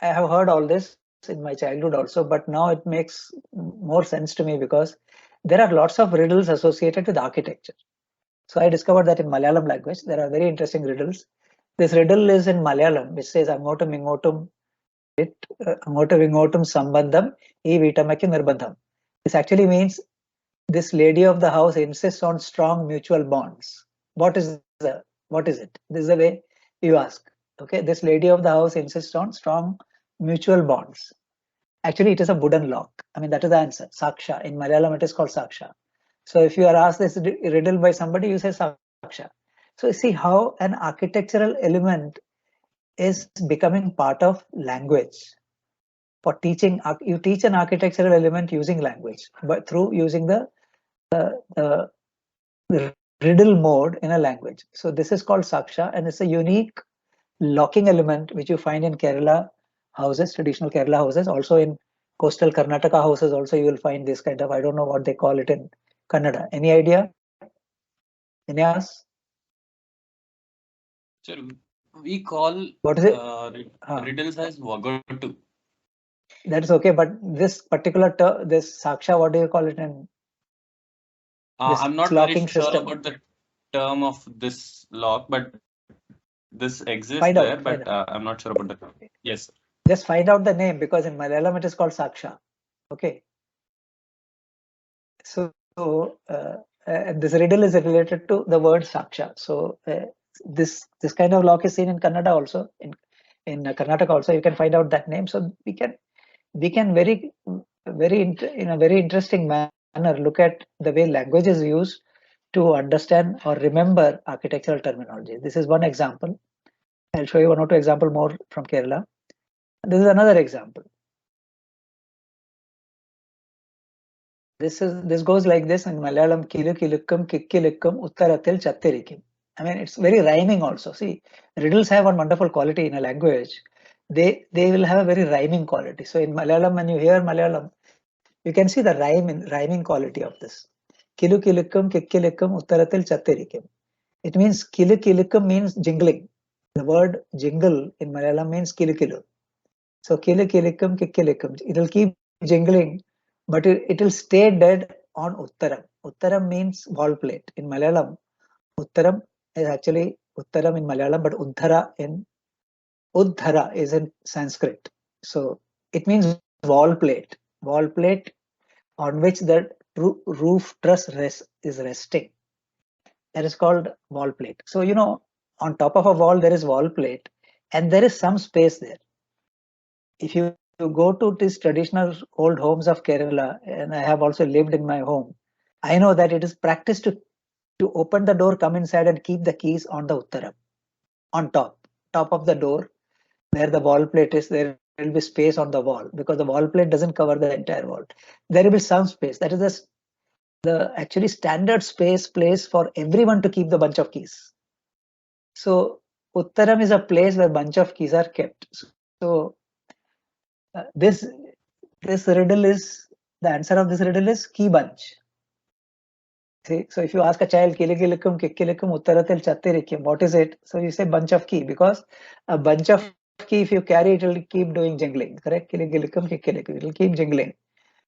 have heard all this in my childhood also, but now it makes more sense to me because there are lots of riddles associated with architecture. So I discovered that in Malayalam language there are very interesting riddles. This riddle is in Malayalam, which says Angotum Ingotum Sambandham E Vitamaki Nirbandham. This actually means this lady of the house insists on strong mutual bonds. What is it? This is the way you ask. Okay, this lady of the house insists on strong mutual bonds. Actually, it is a wooden lock. I mean, that is the answer. Saksha. In Malayalam, it is called Saksha. So if you are asked this riddle by somebody, you say Saksha. So see how an architectural element is becoming part of language. For teaching, you teach an architectural element using language, but through using the riddle mode in a language. So this is called Saksha, and it's a unique locking element which you find in Kerala houses, traditional Kerala houses. Also in coastal Karnataka houses also you will find this kind of, I don't know what they call it in Kannada. Any idea? Any ask? Sir, we call what is it? Riddles as Wagottu. That is okay, but this particular this Saksha, what do you call it in I'm not very sure system? about the term of this lock, but this exists Find there, out, but I'm not sure about the term. Yes. Just find out the name, because in Malayalam it is called Saksha. Okay. So this riddle is related to the word Saksha. So this kind of lock is seen in Kannada also, in Karnataka also. You can find out that name. So we can in a very interesting manner look at the way language is used to understand or remember architectural terminology. This is one example. I'll show you one or two examples more from Kerala. This is another example. This goes like this in Malayalam: Kilu kilukkum kikkilukkum uttaratil chattirikim. I mean, it's very rhyming also. See, riddles have one wonderful quality in a language. They will have a very rhyming quality. So in Malayalam, when you hear Malayalam, you can see the rhyming quality of this. Kilu kilukum kikkilukum uttaratil chattirikum. It means kilu kilukum means jingling. The word jingle in Malayalam means kilu kilu. So kilu kilukum kikkilukum. It will keep jingling, but it will stay dead on uttaram. Uttaram means wall plate. In Malayalam, uttaram is actually uttaram in Malayalam, but uddhara is in Sanskrit. So it means wall plate on which the roof truss is resting. That is called wall plate. So, you know, on top of a wall, there is wall plate and there is some space there. If you go to these traditional old homes of Kerala, and I have also lived in my home, I know that it is practiced to open the door, come inside and keep the keys on the uttaram, on top of the door, where the wall plate is. There will be space on the wall because the wall plate doesn't cover the entire wall. There will be some space. That is the actually standard place for everyone to keep the bunch of keys. So uttaram is a place where bunch of keys are kept. So this riddle is, the answer of this riddle is key bunch. See, so if you ask a child, kilikilikum, kikkilikum, uttaratil chattirikum, what is it? So you say bunch of key, because a bunch of key, if you carry, it will keep doing jingling, correct? Kilikilikum, kikkilikum, it will keep jingling.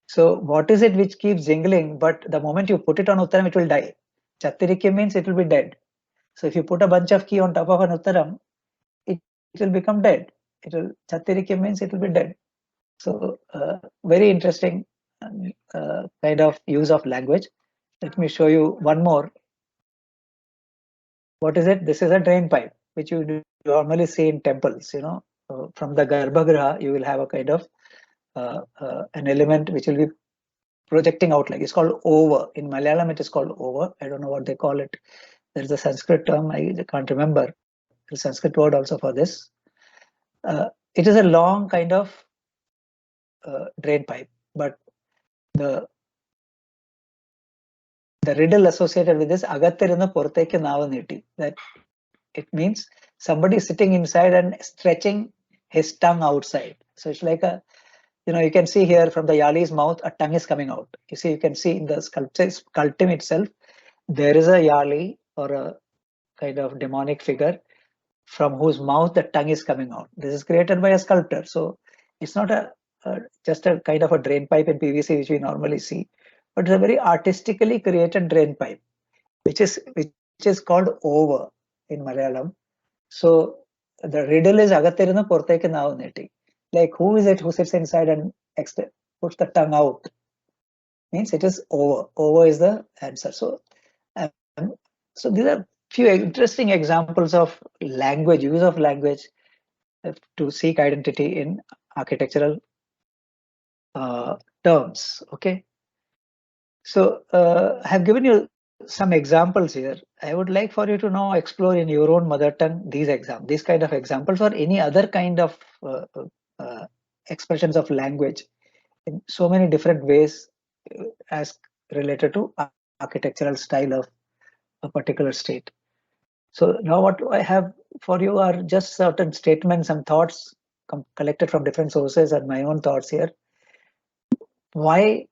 So what is it which keeps jingling? But the moment you put it on uttaram, it will die. Chattirikum means it will be dead. So if you put a bunch of key on top of an uttaram, it will become dead. Chattirikum means it will be dead. So very interesting kind of use of language. Let me show you one more. What is it? This is a drain pipe, which you normally see in temples. You know, from the Garbhagriha, you will have a kind of an element which will be projecting out like. It's called over. In Malayalam, it is called over. I don't know what they call it. There is a Sanskrit term. I can't remember. There's a Sanskrit word also for this. It is a long kind of drain pipe, but the riddle associated with this, agattirunna porthekku naavu neeti, that it means somebody sitting inside and stretching his tongue outside. So it's like a, you know, you can see here from the Yali's mouth, a tongue is coming out. You see, you can see in the sculptum itself, there is a Yali or a kind of demonic figure from whose mouth the tongue is coming out. This is created by a sculptor. So it's not just a kind of a drain pipe in PVC, which we normally see, but it's a very artistically created drain pipe, which is called over in Malayalam. So the riddle is agattirunna porthekku naavu neeti. Like, who is it who sits inside and puts the tongue out? Means it is over. Over is the answer. So these are few interesting examples of language, use of language to seek identity in architectural terms. Okay. So I have given you some examples here. I would like for you to now explore in your own mother tongue these kind of examples, or any other kind of expressions of language in so many different ways as related to architectural style of a particular state. So now what I have for you are just certain statements and thoughts collected from different sources and my own thoughts here. Why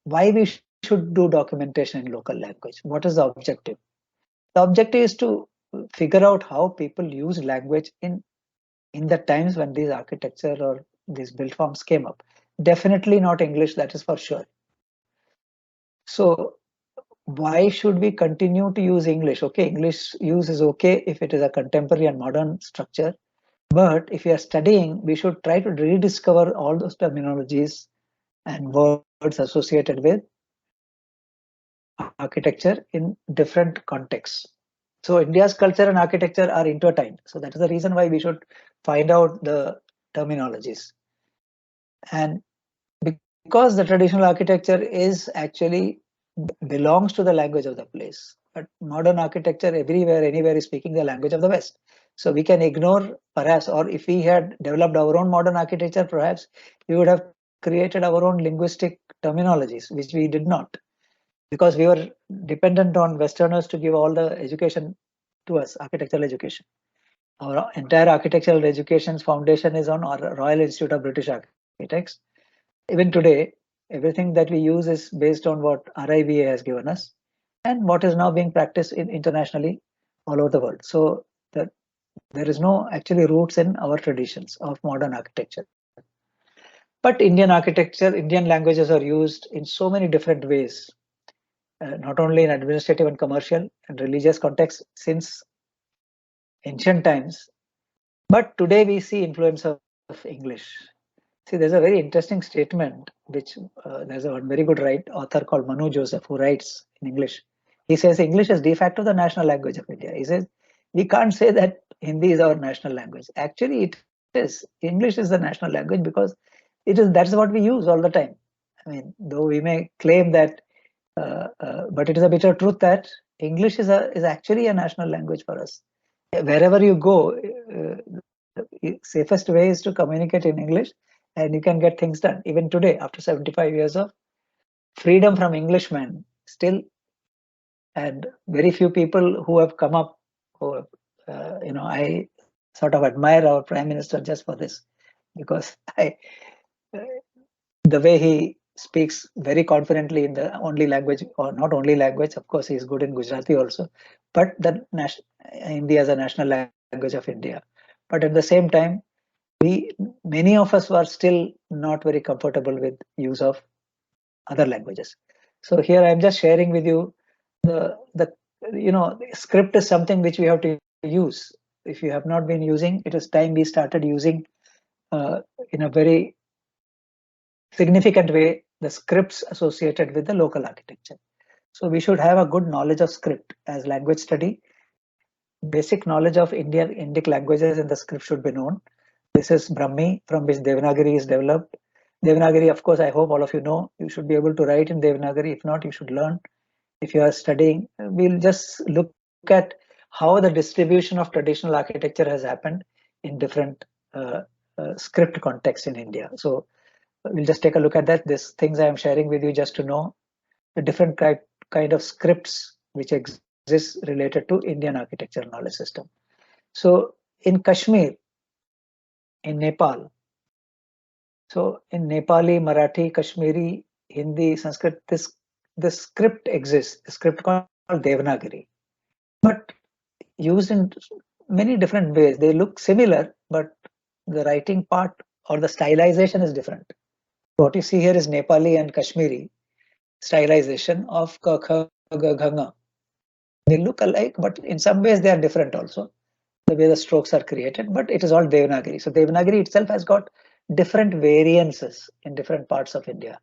we should do documentation in local language? What is the objective? The objective is to figure out how people use language in the times when these architecture or these built forms came up. Definitely not English, that is for sure. So why should we continue to use English? Okay, English use is okay if it is a contemporary and modern structure. But if we are studying, we should try to rediscover all those terminologies and words associated with architecture in different contexts. So India's culture and architecture are intertwined. So that is the reason why we should find out the terminologies. And because the traditional architecture is actually belongs to the language of the place, but modern architecture everywhere, anywhere is speaking the language of the West. So we can ignore perhaps, or if we had developed our own modern architecture, perhaps we would have created our own linguistic terminologies, which we did not, because we were dependent on Westerners to give all the education to us, architectural education. Our entire architectural education's foundation is on our Royal Institute of British Architects. Even today, everything that we use is based on what RIBA has given us and what is now being practiced internationally all over the world. So that there is no actually roots in our traditions of modern architecture. But Indian architecture, Indian languages are used in so many different ways, not only in administrative and commercial and religious contexts since ancient times, but today we see influence of English. See, there's a very interesting statement which there's a very good author called Manu Joseph who writes in English. He says English is de facto the national language of India. He says we can't say that Hindi is our national language. Actually, it is. English is the national language because that's what we use all the time. I mean, though we may claim that, but it is a bitter truth that English is actually a national language for us. Wherever you go, the safest way is to communicate in English, and you can get things done. Even today, after 75 years of freedom from Englishmen, still, and very few people who have come up, who have, I sort of admire our Prime Minister just for this, because the way he speaks very confidently in the only language, or not only language, of course, he's good in Gujarati also, but Hindi as a national language of India. But at the same time, many of us were still not very comfortable with use of other languages. So here I'm just sharing with you the script is something which we have to use. If you have not been using, it is time we started using in a very significant way the scripts associated with the local architecture. So we should have a good knowledge of script as language study. Basic knowledge of Indic languages in the script should be known. This is Brahmi, from which Devanagari is developed. Devanagari, of course, I hope all of you know. You should be able to write in Devanagari. If not, you should learn. If you are studying, we'll just look at how the distribution of traditional architecture has happened in different script contexts in India. So we'll just take a look at that. These things I am sharing with you just to know the different kind of scripts which exist related to Indian architectural knowledge system. So in Kashmir, in Nepal, so in Nepali, Marathi, Kashmiri, Hindi, Sanskrit, the script exists, a script called Devanagari, but used in many different ways. They look similar, but the writing part or the stylization is different. What you see here is Nepali and Kashmiri stylization of Ka, Kha, Ga, Gha. They look alike, but in some ways they are different also, the way the strokes are created, but it is all Devanagari. So Devanagari itself has got different variances in different parts of India.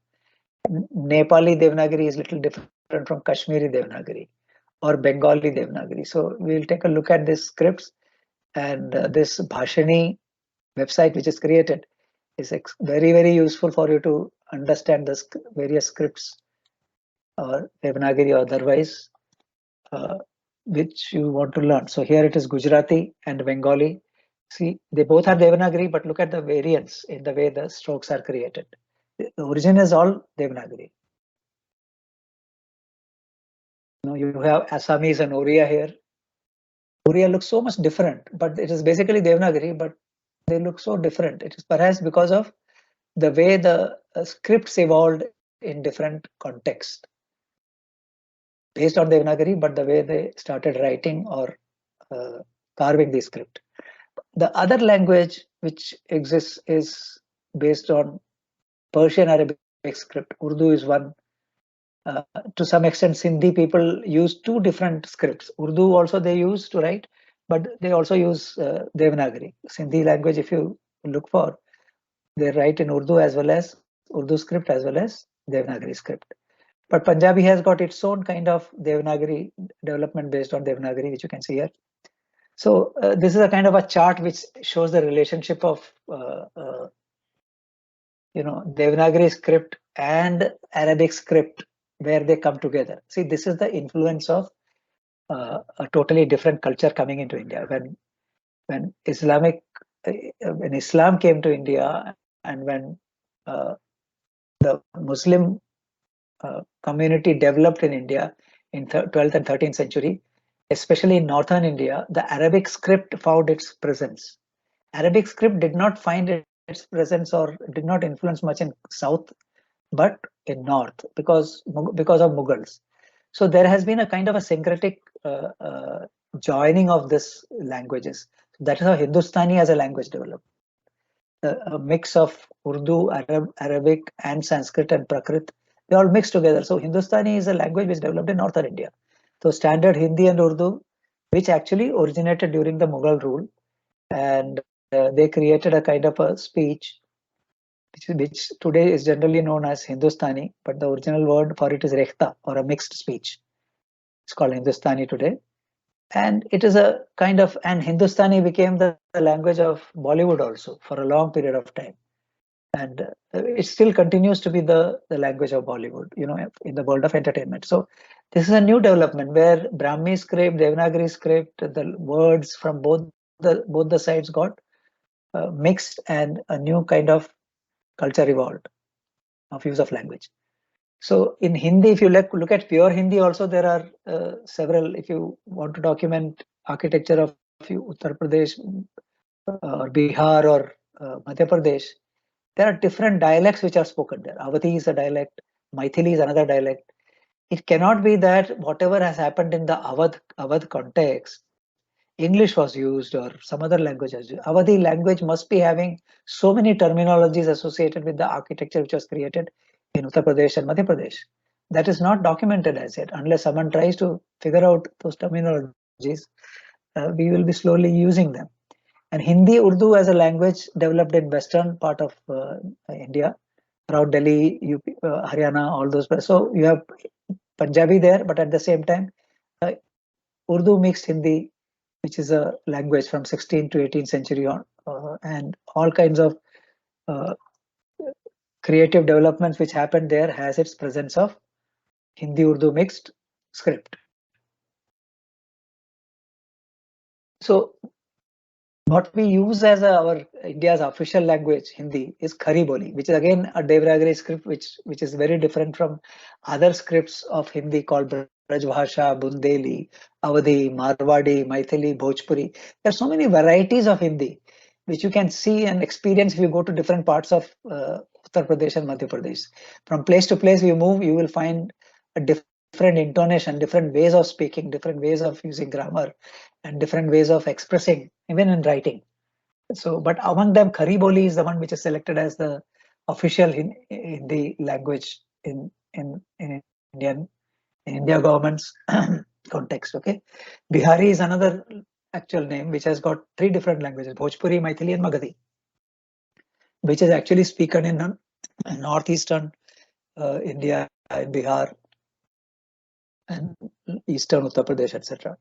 Nepali Devanagari is a little different from Kashmiri Devanagari or Bengali Devanagari. So we'll take a look at these scripts, and this Bhashani website which is created is very, very useful for you to understand the various scripts or Devanagari or otherwise which you want to learn. So here it is Gujarati and Bengali. See, they both are Devanagari, but look at the variance in the way the strokes are created. The origin is all Devanagari. You have Assamese and Oriya here. Oriya looks so much different, but it is basically Devanagari, but they look so different. It is perhaps because of the way the scripts evolved in different contexts based on Devanagari, but the way they started writing or carving the script. The other language which exists is based on Persian Arabic script. Urdu is one. To some extent, Sindhi people use two different scripts. Urdu also they use to write, but they also use Devanagari. Sindhi language, if you look for, they write in Urdu as well as Urdu script as well as Devanagari script. But Punjabi has got its own kind of Devanagari development based on Devanagari, which you can see here. So this is a kind of a chart which shows the relationship of Devanagari script and Arabic script, where they come together. See, this is the influence of a totally different culture coming into India. When Islam came to India, and when the Muslim community developed in India in 12th and 13th century, especially in northern India, the Arabic script found its presence. Arabic script did not find its presence or did not influence much in south, but in north because of Mughals. So there has been a kind of a syncretic joining of this languages. That is how Hindustani as a language developed. A mix of Urdu, Arabic, and Sanskrit and Prakrit, they all mixed together. So Hindustani is a language which developed in northern India. So standard Hindi and Urdu, which actually originated during the Mughal rule, and they created a kind of a speech which today is generally known as Hindustani, but the original word for it is Rekhta, or a mixed speech. It's called Hindustani today. And it is a kind of, and Hindustani became the language of Bollywood also for a long period of time. And it still continues to be the language of Bollywood, in the world of entertainment. So this is a new development where Brahmi script, Devanagari script, the words from both the sides got mixed, and a new kind of culture evolved of use of language. So in Hindi, if you look at pure Hindi also, there are several. If you want to document architecture of Uttar Pradesh or Bihar or Madhya Pradesh, there are different dialects which are spoken there. Awadhi is a dialect, Maithili is another dialect. It cannot be that whatever has happened in the Awadh context, English was used or some other language was used. Awadhi language must be having so many terminologies associated with the architecture which was created in Uttar Pradesh and Madhya Pradesh. That is not documented as yet. Unless someone tries to figure out those terminologies, we will be slowly using them. And Hindi, Urdu as a language developed in western part of India, around Delhi, UP, Haryana, all those places. So you have Punjabi there, but at the same time, Urdu mixed Hindi, which is a language from 16th to 18th century on, and all kinds of creative developments which happened there has its presence of Hindi-Urdu mixed script. So what we use as our India's official language, Hindi, is Khari Boli, which is again a Devanagari script, which is very different from other scripts of Hindi called Brajbhasha, Bundeli, Awadhi, Marwadi, Maithili, Bhojpuri. There are so many varieties of Hindi, which you can see and experience if you go to different parts of Uttar Pradesh and Madhya Pradesh. From place to place you move, you will find a different intonation, different ways of speaking, different ways of using grammar, and different ways of expressing, even in writing. So, but among them, Khari Boli is the one which is selected as the official Hindi language in India government's context. Okay, Bihari is another actual name which has got 3 different languages: Bhojpuri, Maithili, and Magadhi, which is actually spoken in northeastern India, in Bihar, and eastern Uttar Pradesh, etc.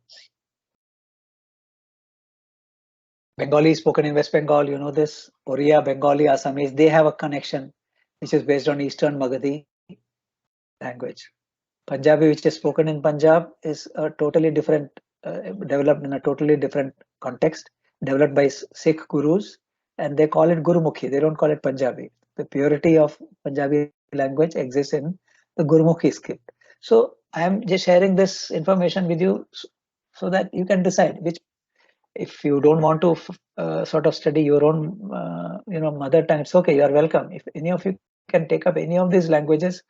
Bengali is spoken in West Bengal, you know this. Oriya, Bengali, Assamese, they have a connection which is based on Eastern Magadhi language. Punjabi, which is spoken in Punjab, is a totally different, developed in a totally different context, developed by Sikh gurus, and they call it Gurumukhi. They don't call it Punjabi. The purity of Punjabi language exists in the Gurumukhi script. So I am just sharing this information with you so that you can decide which. If you don't want to sort of study your own, mother tongue, it's okay. You are welcome. If any of you can take up any of these languages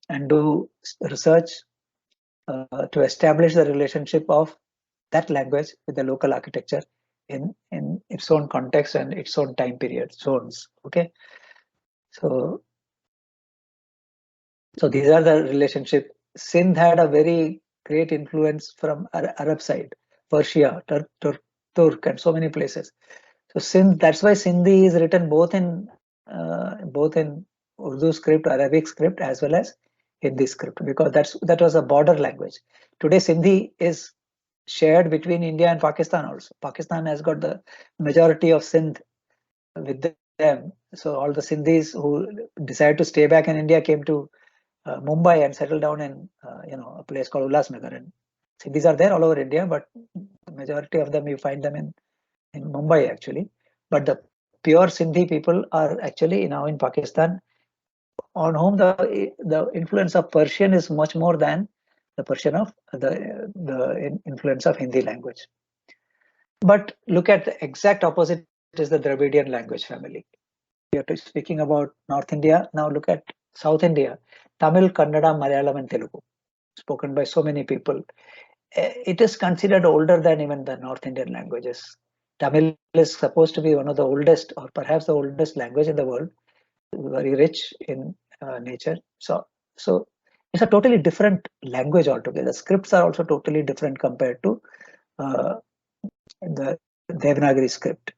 and do research to establish the relationship of that language with the local architecture in its own context and its own time period zones. Okay, so these are the relationship. Sindh had a very great influence from Arab side, Persia, Turk, and so many places. So Sindh, that's why Sindhi is written both in Urdu script, Arabic script, as well as Hindi script, because that was a border language. Today Sindhi is shared between India and Pakistan also. Pakistan has got the majority of Sindh with them. So all the Sindhis who decided to stay back in India came to Mumbai and settled down in a place called Ulhasnagar. And Sindhis are there all over India, but the majority of them you find them in Mumbai actually. But the pure Sindhi people are actually now in Pakistan, on whom the influence of Persian is much more than the portion of the influence of Hindi language. But look at the exact opposite is the Dravidian language family. We are speaking about North India. Now look at South India. Tamil, Kannada, Malayalam and Telugu, spoken by so many people. It is considered older than even the North Indian languages. Tamil is supposed to be one of the oldest or perhaps the oldest language in the world, very rich in nature. So it's a totally different language altogether. The scripts are also totally different compared to the Devanagari script.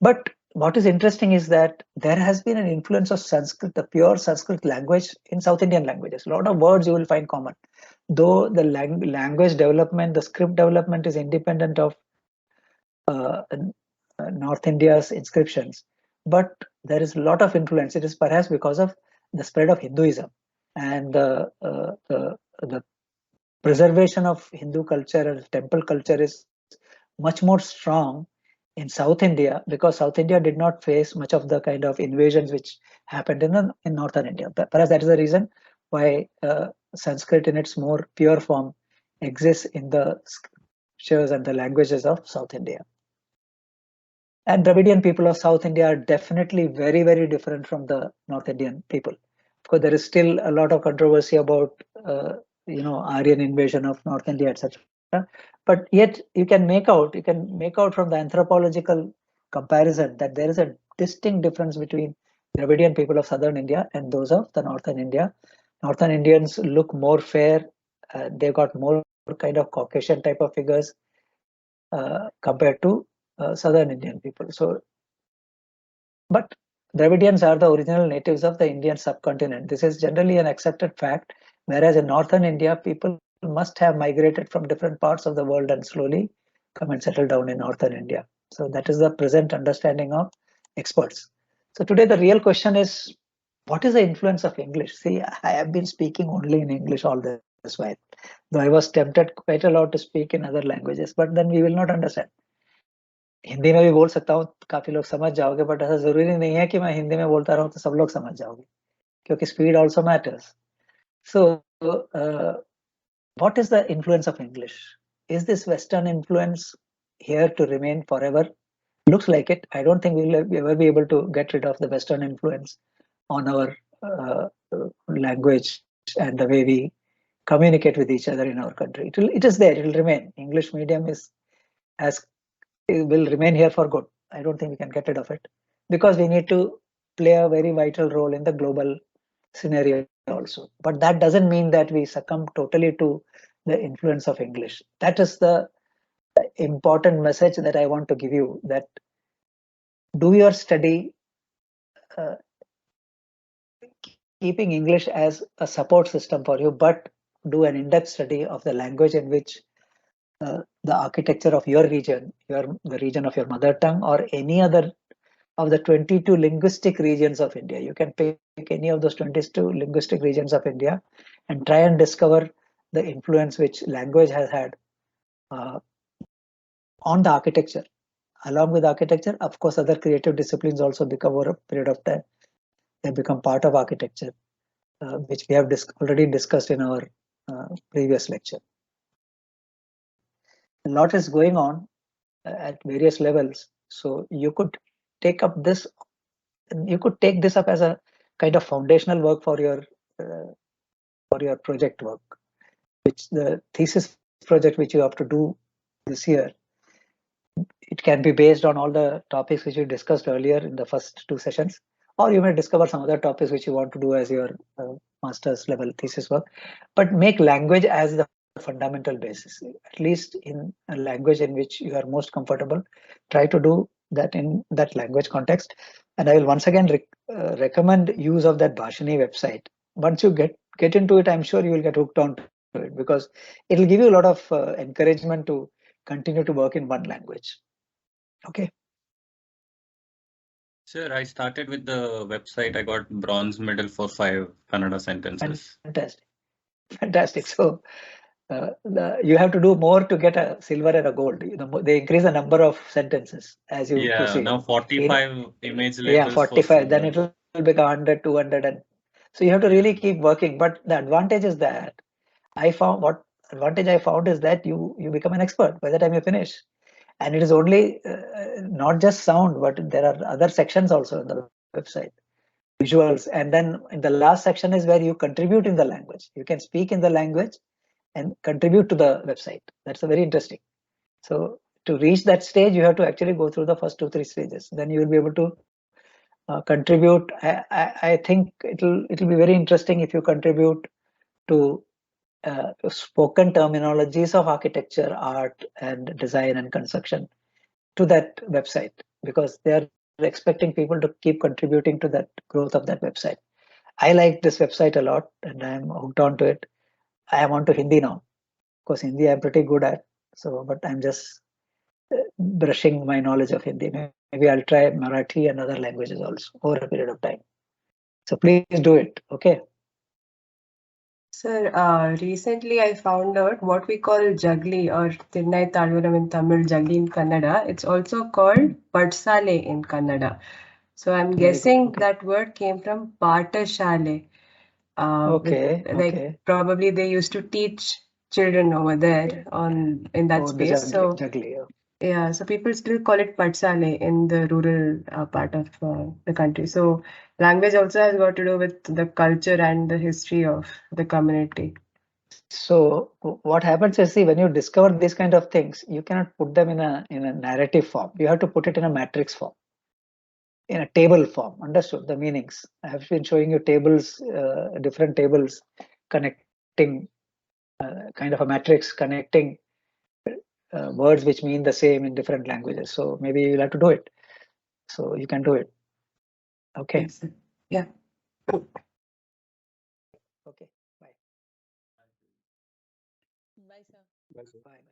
But what is interesting is that there has been an influence of Sanskrit, the pure Sanskrit language in South Indian languages. A lot of words you will find common. Though the language development, the script development is independent of North India's inscriptions. But there is a lot of influence. It is perhaps because of the spread of Hinduism and the preservation of Hindu culture and temple culture is much more strong in South India, because South India did not face much of the kind of invasions which happened in Northern India. Perhaps that is the reason why Sanskrit in its more pure form exists in the scriptures and the languages of South India. And Dravidian people of South India are definitely very, very different from the North Indian people. Of course, there is still a lot of controversy about Aryan invasion of North India, etc. But yet you can make out from the anthropological comparison that there is a distinct difference between Dravidian people of Southern India and those of the Northern India. Northern Indians look more fair. They've got more kind of Caucasian type of figures compared to Southern Indian people. So, but Dravidians are the original natives of the Indian subcontinent. This is generally an accepted fact, whereas in Northern India, people must have migrated from different parts of the world and slowly come and settle down in Northern India. So that is the present understanding of experts. So today the real question is, what is the influence of English? See, I have been speaking only in English all this while, though I was tempted quite a lot to speak in other languages, but then we will not understand. Hindi में भी बोल सकता हूँ, काफी लोग समझ जाओगे, but ऐसा जरूरी नहीं है कि मैं हिंदी में बोलता रहूं तो सब लोग समझ जाओगे, क्योंकि speed also matters. So what is the influence of English? Is this Western influence here to remain forever? Looks like it. I don't think we'll ever be able to get rid of the Western influence on our language and the way we communicate with each other in our country. It is there. It will remain. English medium will remain here for good. I don't think we can get rid of it, because we need to play a very vital role in the global scenario also. But that doesn't mean that we succumb totally to the influence of English. That is the important message that I want to give you, that do your study keeping English as a support system for you, but do an in-depth study of the language in which the architecture of your region, the region of your mother tongue, or any other of the 22 linguistic regions of India. You can pick any of those 22 linguistic regions of India and try and discover the influence which language has had on the architecture. Along with architecture, of course, other creative disciplines also become, over a period of time, they become part of architecture, which we have already discussed in our previous lecture. A lot is going on at various levels. So you could take this up as a kind of foundational work for your project work, which the thesis project which you have to do this year. It can be based on all the topics which we discussed earlier in the first two sessions, or you may discover some other topics which you want to do as your master's level thesis work, but make language as the fundamental basis, at least in a language in which you are most comfortable. Try to do that in that language context. And I will once again recommend use of that Bhashini website. Once you get into it, I'm sure you will get hooked on to it, because it will give you a lot of encouragement to continue to work in one language. Okay. Sir, I started with the website. I got bronze medal for 5 Kannada sentences. Fantastic. So you have to do more to get a silver and a gold. They increase the number of sentences as you proceed. Now 45 image labels. Yeah, 45. Then it will become 100, 200, and so you have to really keep working. But the advantage is that I found what advantage I found is that you become an expert by the time you finish. And it is only not just sound, but there are other sections also in the website, visuals. And then in the last section is where you contribute in the language. You can speak in the language and contribute to the website. That's very interesting. So to reach that stage, you have to actually go through the first 2-3 stages. Then you will be able to contribute. I think it'll be very interesting if you contribute to spoken terminologies of architecture, art, and design and construction to that website, because they are expecting people to keep contributing to that growth of that website. I like this website a lot, and I'm hooked onto it. I am onto Hindi now. Of course, Hindi I'm pretty good at. So, but I'm just brushing my knowledge of Hindi. Maybe I'll try Marathi and other languages also over a period of time. So please do it. Okay. Sir, recently I found out what we call juggly or Thinnai Taluram in Tamil, juggly in Kannada. It's also called Patsale in Kannada. So I'm guessing that word came from Patashale. Like probably they used to teach children over there in that space. So yeah, so people still call it Patsale in the rural part of the country. So language also has got to do with the culture and the history of the community. So what happens is, see, when you discover these kind of things, you cannot put them in a narrative form. You have to put it in a matrix form, in a table form. Understood the meanings? I have been showing you tables, different tables connecting, kind of a matrix connecting words which mean the same in different languages. So maybe you'll have to do it. So you can do it. Okay. Yes, yeah. Okay. Bye. Bye, sir. Bye.